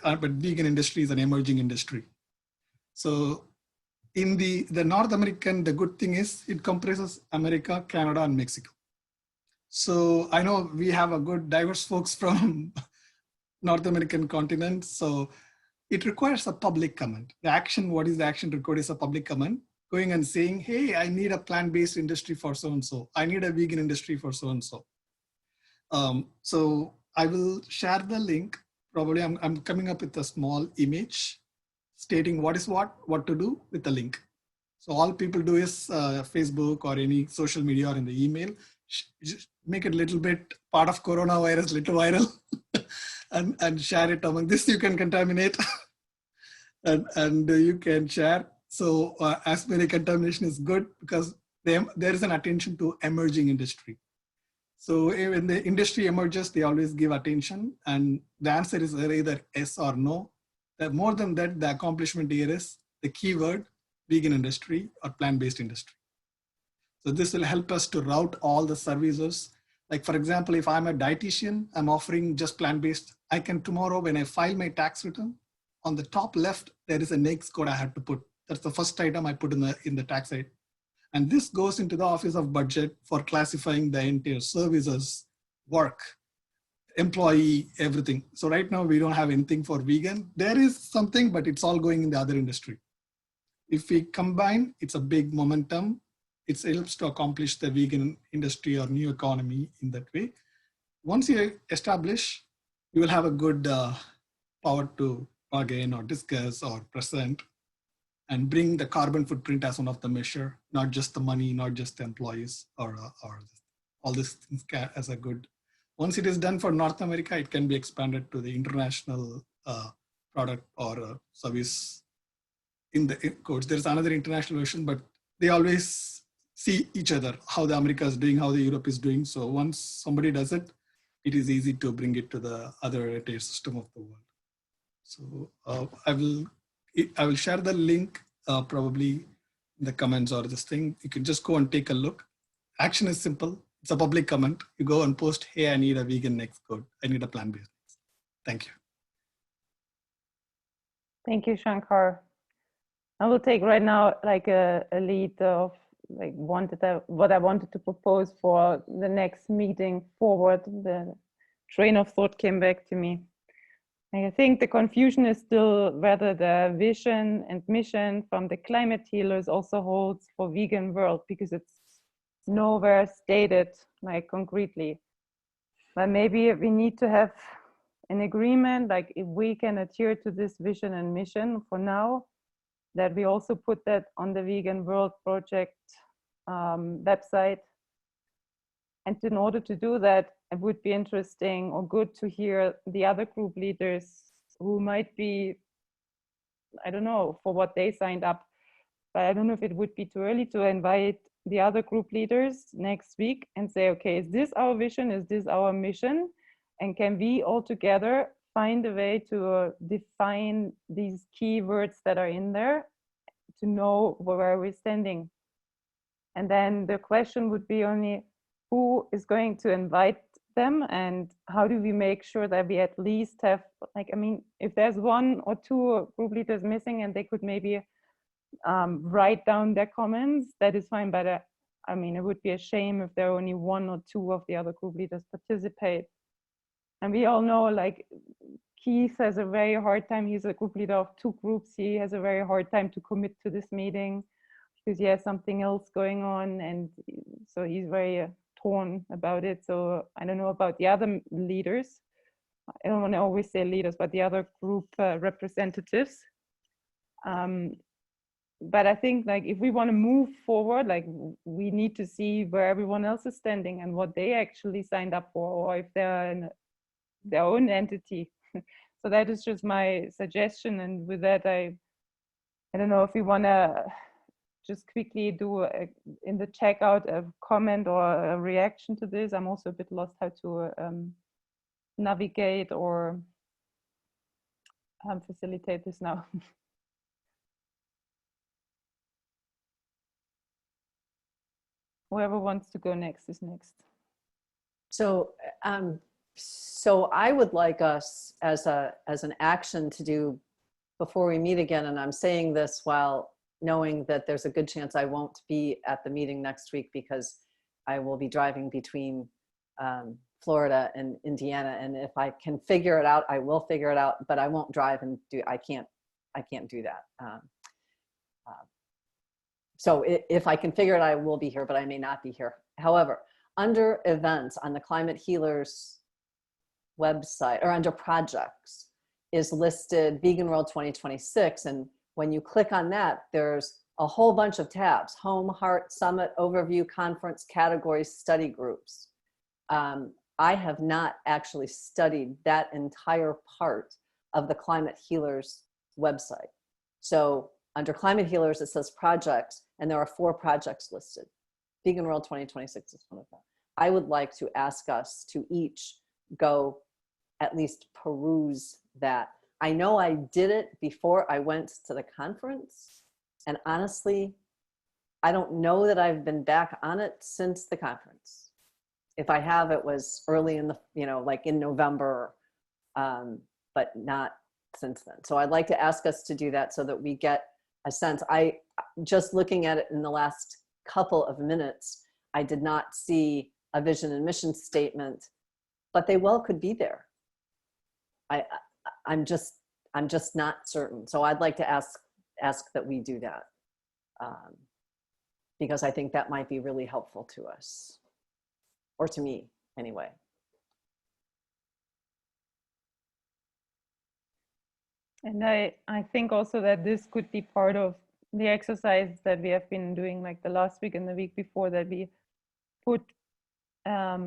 But vegan industry is an emerging industry. So in the North American, the good thing is it comprises America, Canada, and Mexico. So I know we have a good diverse folks from North American continent. So it requires a public comment. The action, what is the action required is a public comment, going and saying, hey, I need a plant-based industry for so-and-so. I need a vegan industry for so-and-so. So I will share the link. Probably I'm coming up with a small image stating what is what to do with the link. So all people do is Facebook or any social media or in the email, just make it a little bit part of coronavirus, little viral and share it among this. You can contaminate and you can share. So as many contamination is good because there is an attention to emerging industry. So when the industry emerges, they always give attention, and the answer is either yes or no. More than that, the accomplishment here is the keyword vegan industry or plant-based industry. So this will help us to route all the services. Like for example, if I'm a dietitian, I'm offering just plant-based. I can tomorrow, when I file my tax return, on the top left, there is a NAICS code I had to put. That's the first item I put in the tax side. And this goes into the Office of Budget for classifying the entire services, work, employee, everything. So right now we don't have anything for vegan. There is something, but it's all going in the other industry. If we combine, it's a big momentum. It helps to accomplish the vegan industry or new economy in that way. Once you establish, you will have a good power to bargain or discuss or present and bring the carbon footprint as one of the measure, not just the money, not just the employees or all these things as a good. Once it is done for North America, it can be expanded to the international product or service in the codes. There's another international version, but they always see each other, how the America is doing, how the Europe is doing. So once somebody does it, it is easy to bring it to the other entire system of the world. So I will share the link probably in the comments or this thing. You can just go and take a look. Action is simple. It's a public comment. You go and post, hey, I need a vegan NAICS code. I need a plant-based. Thank you. Thank you, Shankar. I will take right now like a lead of like what I wanted to propose for the next meeting forward. The train of thought came back to me. I think the confusion is still whether the vision and mission from the climate healers also holds for vegan world, because it's nowhere stated like concretely. But maybe we need to have an agreement, like if we can adhere to this vision and mission for now, that we also put that on the Vegan World Project website. And in order to do that, it would be interesting or good to hear the other group leaders who might be, I don't know, for what they signed up, but I don't know if it would be too early to invite the other group leaders next week and say, okay, is this our vision? Is this our mission? And can we all together find a way to define these keywords that are in there to know where we're standing? And then the question would be only who is going to invite them, and how do we make sure that we at least have, like, I mean, if there's one or two group leaders missing and they could maybe write down their comments, that is fine. But I mean, it would be a shame if there are only one or two of the other group leaders participate. And we all know, like, Keith has a very hard time. He's a group leader of 2 groups. He has a very hard time to commit to this meeting because he has something else going on. And so he's very torn about it. So I don't know about the other leaders. I don't want to always say leaders, but the other group representatives. But I think, like, if we want to move forward, like, we need to see where everyone else is standing and what they actually signed up for, or if they're their own entity. So that is just my suggestion. And with that, I don't know if we want to just quickly do in the checkout a comment or a reaction to this. I'm also a bit lost how to navigate or facilitate this now. Whoever wants to go next is next. So, so I would like us as an action to do before we meet again, and I'm saying this while knowing that there's a good chance I won't be at the meeting next week because I will be driving between Florida and Indiana, and if I can figure it out, I will figure it out, but I won't drive and I can't do that. So if I can figure it out, I will be here, but I may not be here. However, under events on the Climate Healers website, or under projects, is listed Vegan World 2026. And when you click on that, there's a whole bunch of tabs: Home, Heart, Summit, Overview, Conference, Categories, Study Groups. I have not actually studied that entire part of the Climate Healers website. So under Climate Healers, it says projects, and there are 4 projects listed. Vegan World 2026 is one of them. I would like to ask us to each go at least peruse that. I know I did it before I went to the conference, and honestly, I don't know that I've been back on it since the conference. If I have, it was early in the, like in November, but not since then. So I'd like to ask us to do that so that we get a sense. Just looking at it in the last couple of minutes, I did not see a vision and mission statement, but they well could be there. I'm just not certain. So I'd like to ask that we do that, because I think that might be really helpful to us, or to me anyway. And I think also that this could be part of the exercise that we have been doing, like the last week and the week before, that we put a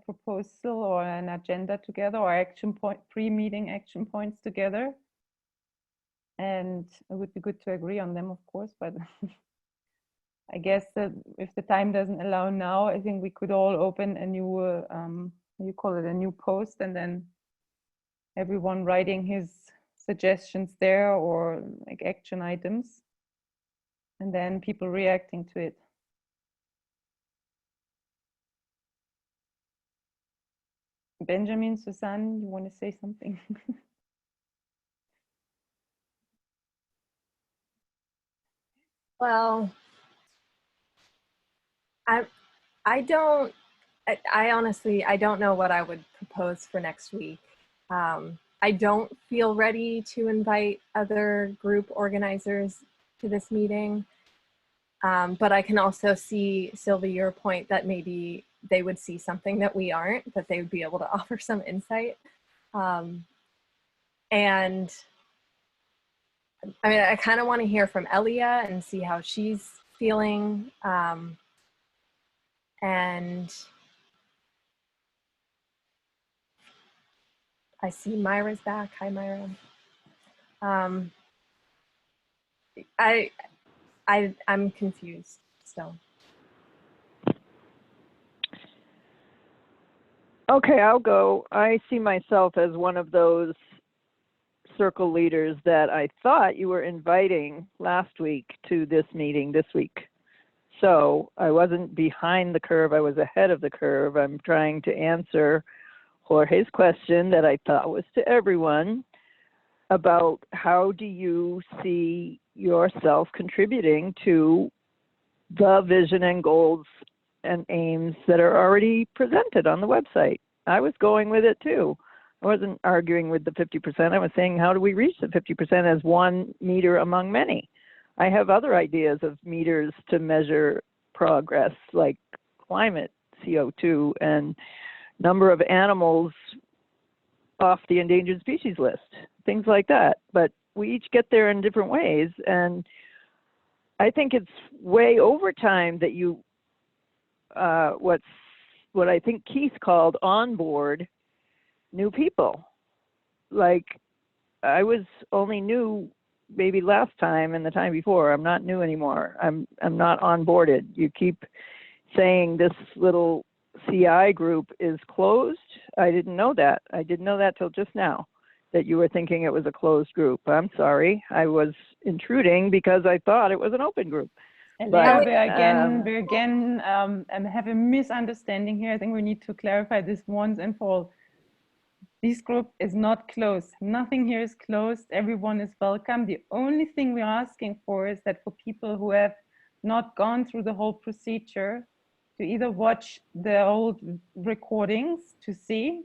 proposal or an agenda together, or action point, pre-meeting action points together. And it would be good to agree on them, of course, but I guess that if the time doesn't allow now, I think we could all open a new, you call it a new post, and then everyone writing his suggestions there, or like action items, and then people reacting to it. Benjamin, Suzanne, you want to say something? Well, I honestly, I don't know what I would propose for next week. I don't feel ready to invite other group organizers to this meeting. But I can also see, Sylvie, your point that maybe they would see something that we aren't, that they would be able to offer some insight. And I mean, I kind of want to hear from Elia and see how she's feeling. And I see Myra's back. Hi, Myra. I'm confused still. Okay, I'll go. I see myself as one of those circle leaders that I thought you were inviting last week to this meeting this week. So I wasn't behind the curve, I was ahead of the curve. I'm trying to answer Jorge's question that I thought was to everyone about how do you see yourself contributing to the vision and goals and aims that are already presented on the website. I was going with it too. I wasn't arguing with the 50%. I was saying, how do we reach the 50% as one meter among many? I have other ideas of meters to measure progress, like climate, CO2, and number of animals off the endangered species list, things like that. But we each get there in different ways. And I think it's way over time that you, what I think Keith called onboard new people. Like, I was only new maybe last time and the time before. I'm not new anymore. I'm not onboarded. You keep saying this little CI group is closed. I didn't know that. I didn't know that till just now, that you were thinking it was a closed group. I'm sorry. I was intruding because I thought it was an open group. But, we again have a misunderstanding here. I think we need to clarify this once and for all. This group is not closed. Nothing here is closed. Everyone is welcome. The only thing we're asking for is that for people who have not gone through the whole procedure, to either watch the old recordings to see,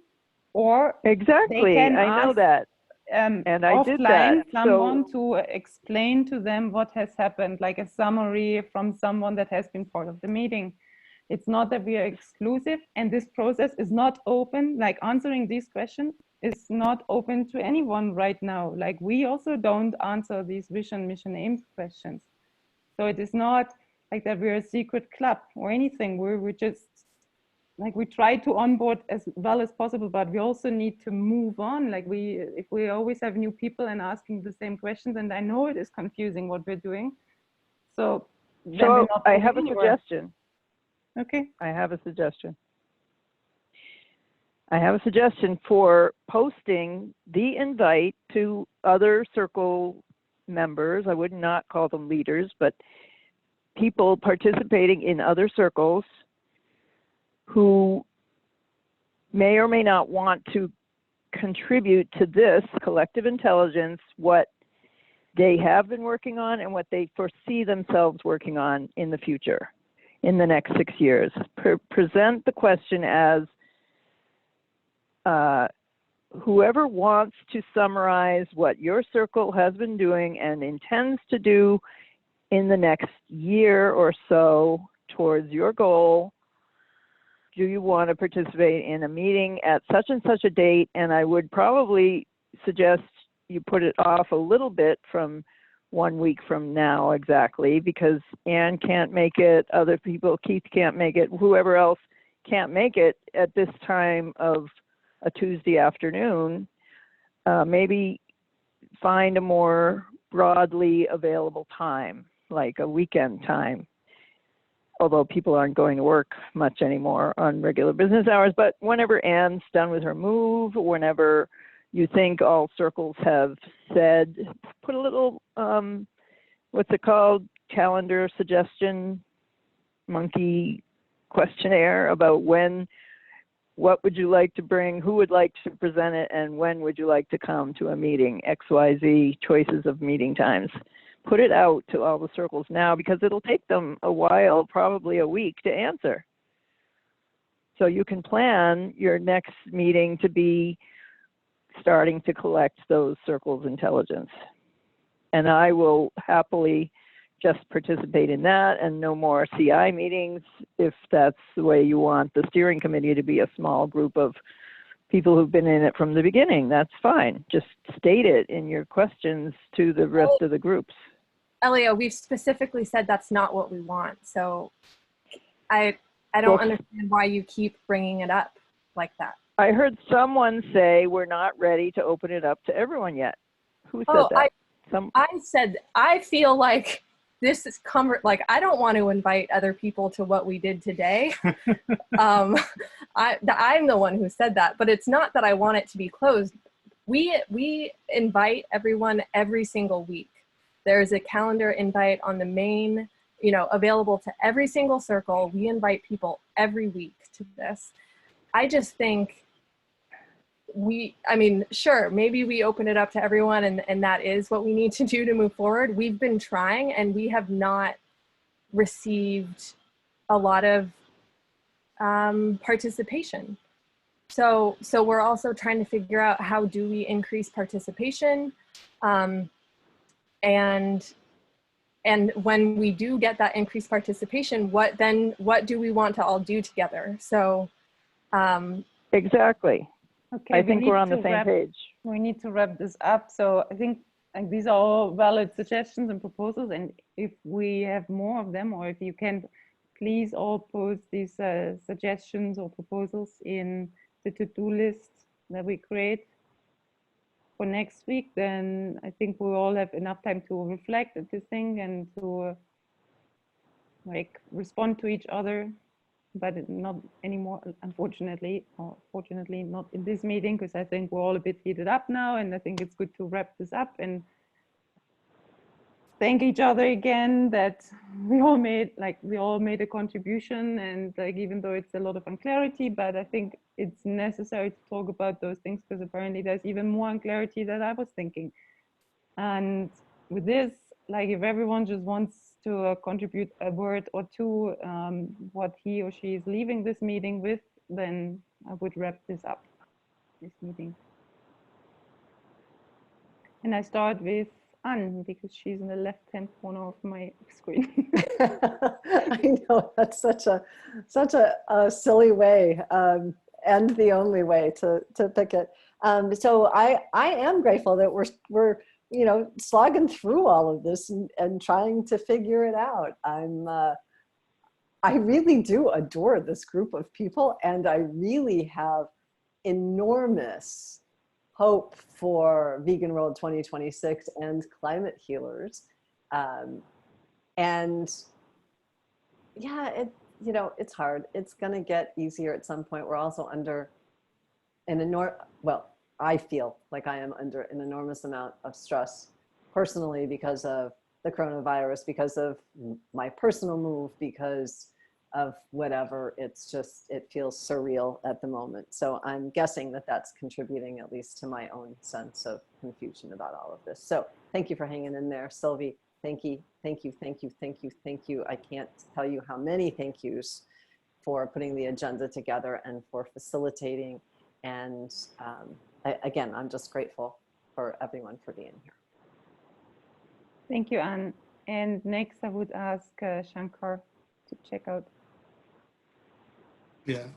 or exactly, they can I know that. And I did that. Someone to explain to them what has happened, like a summary from someone that has been part of the meeting. It's not that we are exclusive, and this process is not open, like answering these questions is not open to anyone right now. Like, we also don't answer these vision, mission, aims questions. So it is not like that we're a secret club or anything. We're just, like, we try to onboard as well as possible, but we also need to move on. Like, if we always have new people and asking the same questions, and I know it is confusing what we're doing. So I have a suggestion. Okay. I have a suggestion. I have a suggestion for posting the invite to other circle members. I would not call them leaders, but people participating in other circles who may or may not want to contribute to this collective intelligence, what they have been working on and what they foresee themselves working on in the future, in the next 6 years. Present the question as whoever wants to summarize what your circle has been doing and intends to do in the next year or so towards your goal. Do you want to participate in a meeting at such and such a date? And I would probably suggest you put it off a little bit from 1 week from now exactly, because Anne can't make it, other people, Keith can't make it, whoever else can't make it at this time of a Tuesday afternoon. Maybe find a more broadly available time, like a weekend time. Although people aren't going to work much anymore on regular business hours, but whenever Anne's done with her move, whenever you think all circles have said, put a little, what's it called, calendar suggestion, monkey questionnaire about what would you like to bring, who would like to present it, and when would you like to come to a meeting, XYZ choices of meeting times. Put it out to all the circles now, because it'll take them a while, probably a week, to answer. So you can plan your next meeting to be starting to collect those circles' intelligence. And I will happily just participate in that, and no more CI meetings if that's the way you want the steering committee to be, a small group of people who've been in it from the beginning. That's fine. Just state it in your questions to the rest of the groups. Elio, we've specifically said that's not what we want. So I don't understand why you keep bringing it up like that. I heard someone say we're not ready to open it up to everyone yet. Who said that? I said, I feel like this is like, I don't want to invite other people to what we did today. I'm the one who said that, but it's not that I want it to be closed. We invite everyone every single week. There's a calendar invite on the main, available to every single circle. We invite people every week to this. I just think sure, maybe we open it up to everyone and that is what we need to do to move forward. We've been trying and we have not received a lot of participation. So we're also trying to figure out how do we increase participation, and when we do get that increased participation, what do we want to all do together? So Exactly. Okay, I think we're on the same page. We need to wrap this up. So I think these are all valid suggestions and proposals. And if we have more of them, or if you can, please all post these suggestions or proposals in the to-do list that we create for next week. Then I think we all have enough time to reflect at this thing and to respond to each other. But not anymore, unfortunately, or fortunately not in this meeting, because I think we're all a bit heated up now, and I think it's good to wrap this up and thank each other again that we all made a contribution, and even though it's a lot of unclarity, but I think it's necessary to talk about those things because apparently there's even more unclarity than I was thinking. And with this, if everyone just wants to contribute a word or two, what he or she is leaving this meeting with, then I would wrap this up, this meeting. And I start with Anne, because she's in the left-hand corner of my screen. I know, that's such a silly way, and the only way to pick it. So I am grateful that we're slogging through all of this and trying to figure it out. I really do adore this group of people, and I really have enormous hope for Vegan World 2026 and Climate Healers. And yeah, it's hard. It's gonna get easier at some point. We're also under I feel like I am under an enormous amount of stress personally because of the coronavirus, because of my personal move, because of whatever. It feels surreal at the moment. So I'm guessing that that's contributing at least to my own sense of confusion about all of this. So thank you for hanging in there, Sylvie. Thank you, thank you, thank you, thank you, thank you. I can't tell you how many thank yous for putting the agenda together and for facilitating. And again, I'm just grateful for everyone for being here. Thank you, Anne. And next I would ask Shankar to check out. Yeah,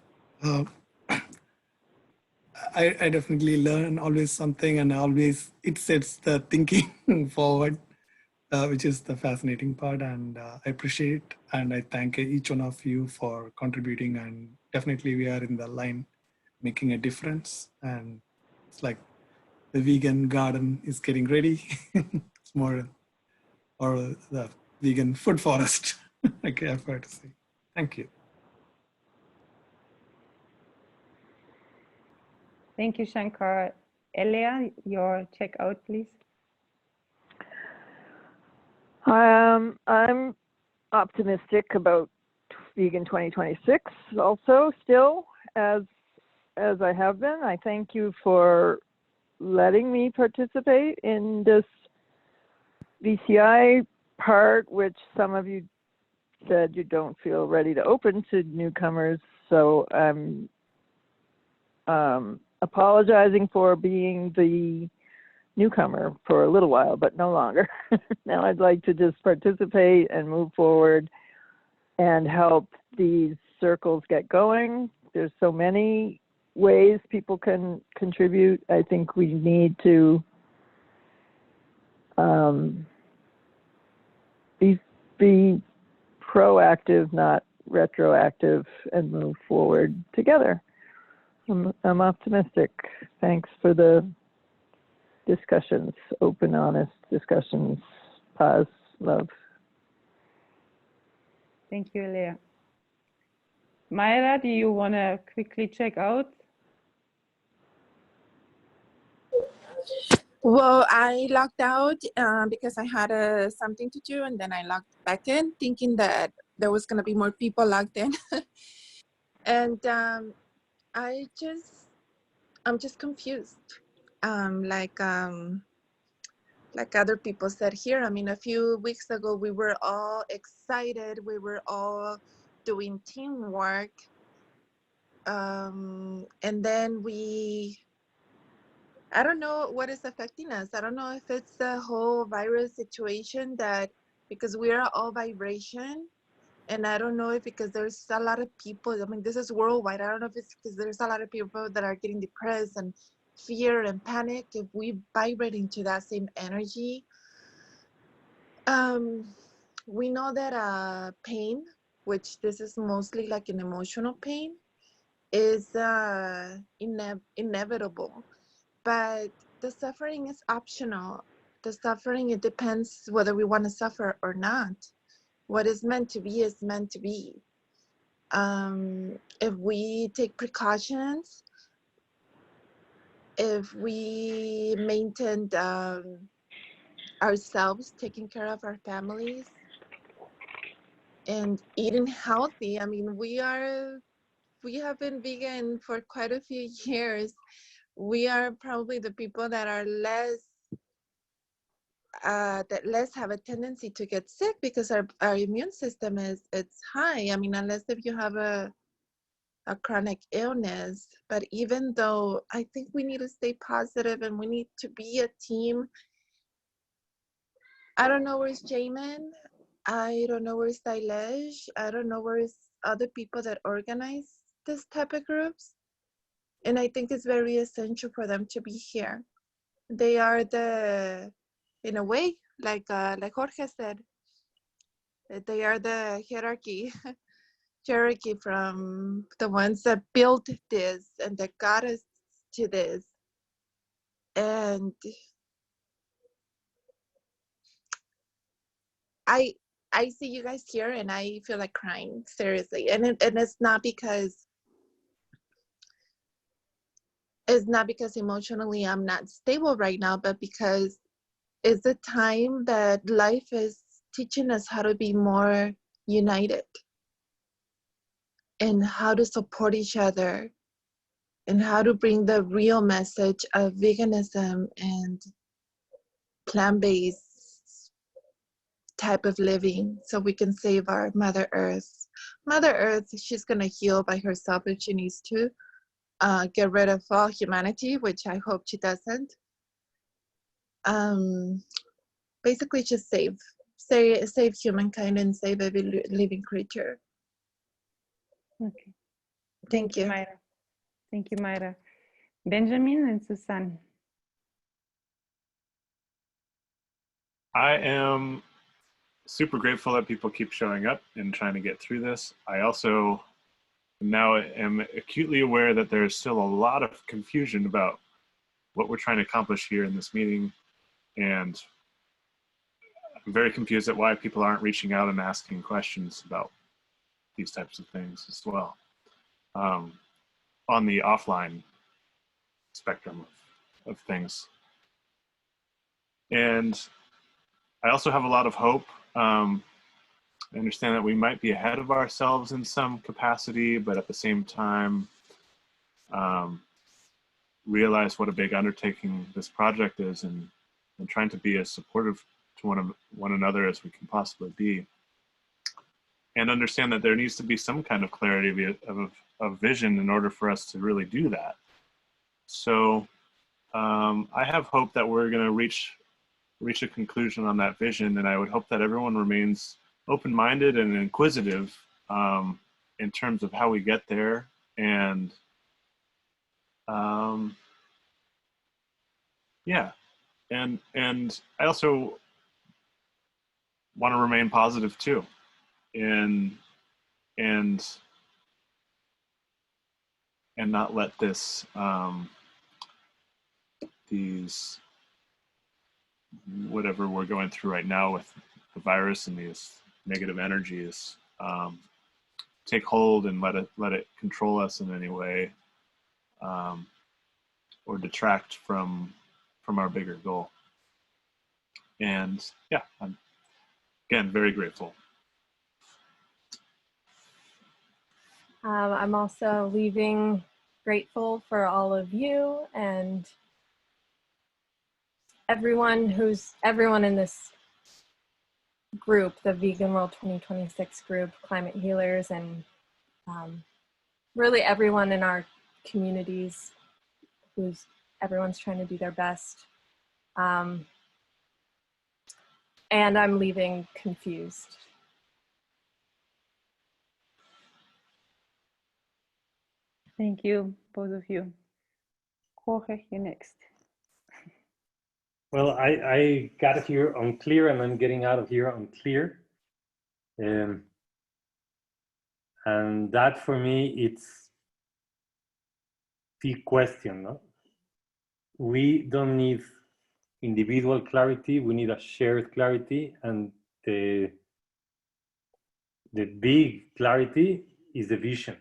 I definitely learn always something, and it sets the thinking forward, which is the fascinating part. And I appreciate and I thank each one of you for contributing. And definitely we are in the line making a difference. And it's like the vegan garden is getting ready. It's more, or the vegan food forest, I prefer to say. Thank you. Thank you, Shankar. Elia, your checkout, please. I'm optimistic about Vegan 2026 also still, as I have been. I thank you for letting me participate in this VCI part, which some of you said you don't feel ready to open to newcomers. So I'm apologizing for being the newcomer for a little while, but no longer. Now I'd like to just participate and move forward and help these circles get going. There's so many ways people can contribute. I think we need to be proactive, not retroactive, and move forward together. I'm optimistic. Thanks for the discussions, open, honest discussions. Paz, love. Thank you, Leah. Myra, do you want to quickly check out? Well, I logged out because I had something to do, and then I logged back in, thinking that there was gonna be more people logged in, and I'm just confused. Like other people said here. I mean, a few weeks ago we were all excited. We were all doing teamwork, and then I don't know what is affecting us. I don't know if it's the whole virus situation that because we are all vibration, and I don't know if because there's a lot of people. I mean, this is worldwide. I don't know if it's because there's a lot of people that are getting depressed and fear and panic. If we vibrate into that same energy, we know that pain, which this is mostly like an emotional pain, is inevitable. But the suffering is optional. The suffering, it depends whether we want to suffer or not. What is meant to be is meant to be. If we take precautions, if we maintain ourselves, taking care of our families, and eating healthy. I mean, we have been vegan for quite a few years. We are probably the people that are less have a tendency to get sick because our immune system it's high. I mean, unless if you have a chronic illness. But even though I think we need to stay positive and we need to be a team. I don't know where's Jamin. I don't know where's Dailej. I don't know where's other people that organize this type of groups. And I think it's very essential for them to be here. They are in a way, like Jorge said, they are the hierarchy from the ones that built this and that got us to this. And I see you guys here and I feel like crying, seriously. And it's not because emotionally I'm not stable right now, but because it's a time that life is teaching us how to be more united and how to support each other and how to bring the real message of veganism and plant-based type of living so we can save our Mother Earth. Mother Earth, she's gonna heal by herself if she needs to. Get rid of all humanity, which I hope she doesn't. Basically just save humankind and save every living creature. Okay. Thank you. Myra. Thank you, Myra. Benjamin and Susan. I am super grateful that people keep showing up and trying to get through this. I also now am acutely aware that there's still a lot of confusion about what we're trying to accomplish here in this meeting. And I'm very confused at why people aren't reaching out and asking questions about these types of things as well. On the offline spectrum of things. And I also have a lot of hope. I understand that we might be ahead of ourselves in some capacity, but at the same time, realize what a big undertaking this project is and trying to be as supportive to one another as we can possibly be. And understand that there needs to be some kind of clarity of vision in order for us to really do that. So I have hope that we're going to reach a conclusion on that vision, and I would hope that everyone remains open-minded and inquisitive in terms of how we get there. And yeah, and I also want to remain positive too, and not let this these whatever we're going through right now with the virus and these negative energies take hold and let it control us in any way, or detract from our bigger goal. And yeah, I'm again very grateful. I'm also leaving grateful for all of you and everyone in this group, the Vegan World 2026 group, Climate Healers, and really everyone in our communities everyone's trying to do their best. And I'm leaving confused. Thank you, both of you. Jorge, you next. Well, I got here unclear and I'm getting out of here unclear. And that for me, it's the question. No? We don't need individual clarity, we need a shared clarity, and the big clarity is the vision.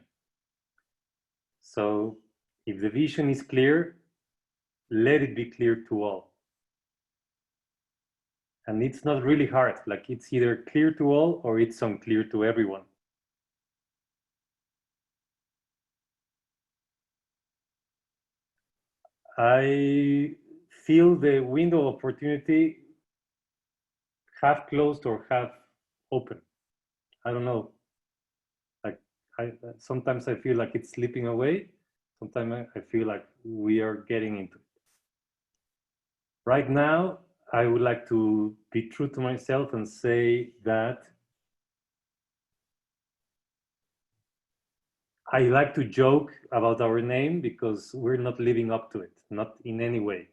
So if the vision is clear, let it be clear to all. And it's not really hard, like it's either clear to all or it's unclear to everyone. I feel the window of opportunity half closed or half open. I don't know. Like sometimes I feel like it's slipping away. Sometimes I feel like we are getting into it. Right now, I would like to be true to myself and say that I like to joke about our name because we're not living up to it, not in any way.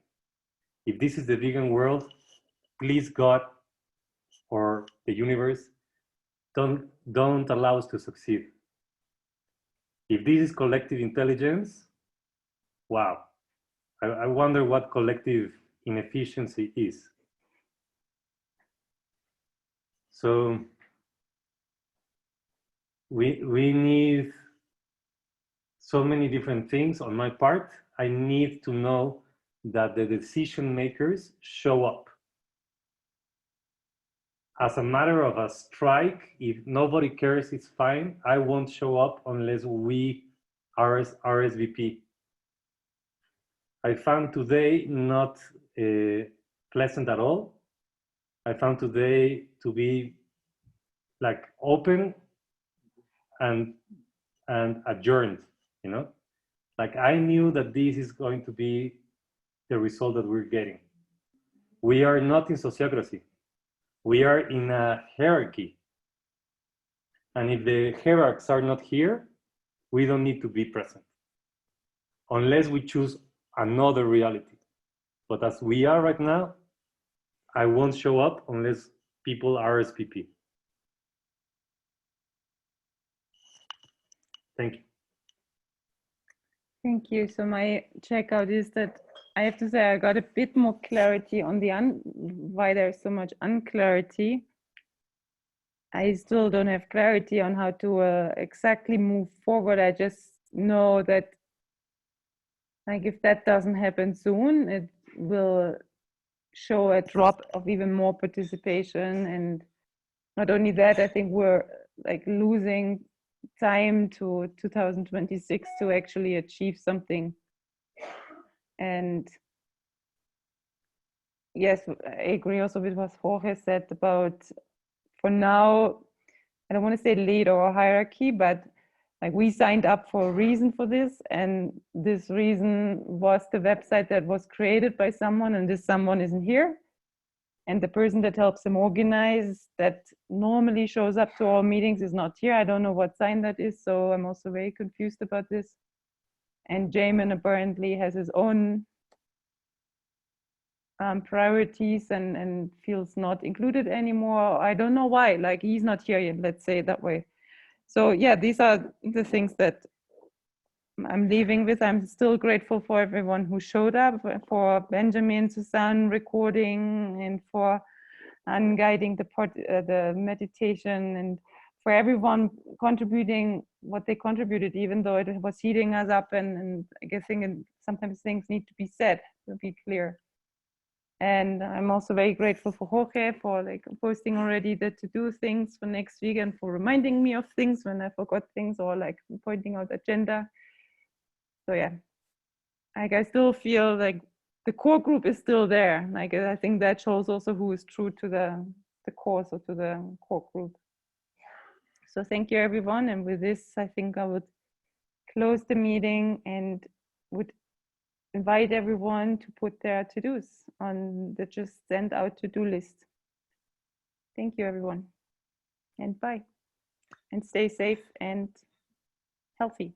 If this is the vegan world, please God or the universe, don't allow us to succeed. If this is collective intelligence, wow. I wonder what collective inefficiency is. So we need so many different things. On my part, I need to know that the decision makers show up. As a matter of a strike, if nobody cares, it's fine. I won't show up unless we RSVP. I found today not pleasant at all. I found today to be like open and adjourned, you know? Like I knew that this is going to be the result that we're getting. We are not in sociocracy. We are in a hierarchy. And if the hierarchs are not here, we don't need to be present. Unless we choose another reality. But as we are right now, I won't show up unless people RSVP. Thank you. Thank you. So my checkout is that I have to say I got a bit more clarity on the why there's so much unclarity. I still don't have clarity on how to exactly move forward. I just know that, like, if that doesn't happen soon, it will show a drop of even more participation. And not only that, I think we're like losing time to 2026 to actually achieve something. And yes, I agree also with what Jorge said about, for now, I don't want to say leader or hierarchy, but like we signed up for a reason for this, and this reason was the website that was created by someone, and this someone isn't here. And the person that helps them organize, that normally shows up to all meetings, is not here. I don't know what sign that is, so I'm also very confused about this. And Jamin apparently has his own priorities and feels not included anymore. I don't know why, like he's not here yet, let's say it that way. So yeah, these are the things that I'm leaving with. I'm still grateful for everyone who showed up, for Benjamin, Susan recording, and for unguiding the meditation, and for everyone contributing what they contributed, even though it was heating us up, and I guess sometimes things need to be said to be clear. And I'm also very grateful for Jorge for like posting already the to-do things for next week and for reminding me of things when I forgot things or like pointing out agenda. So yeah, like I still feel like the core group is still there. Like I think that shows also who is true to the cause or to the core group. So thank you everyone. And with this, I think I would close the meeting and would invite everyone to put their to-dos on the just send out to-do list. Thank you, everyone. And bye. And stay safe and healthy.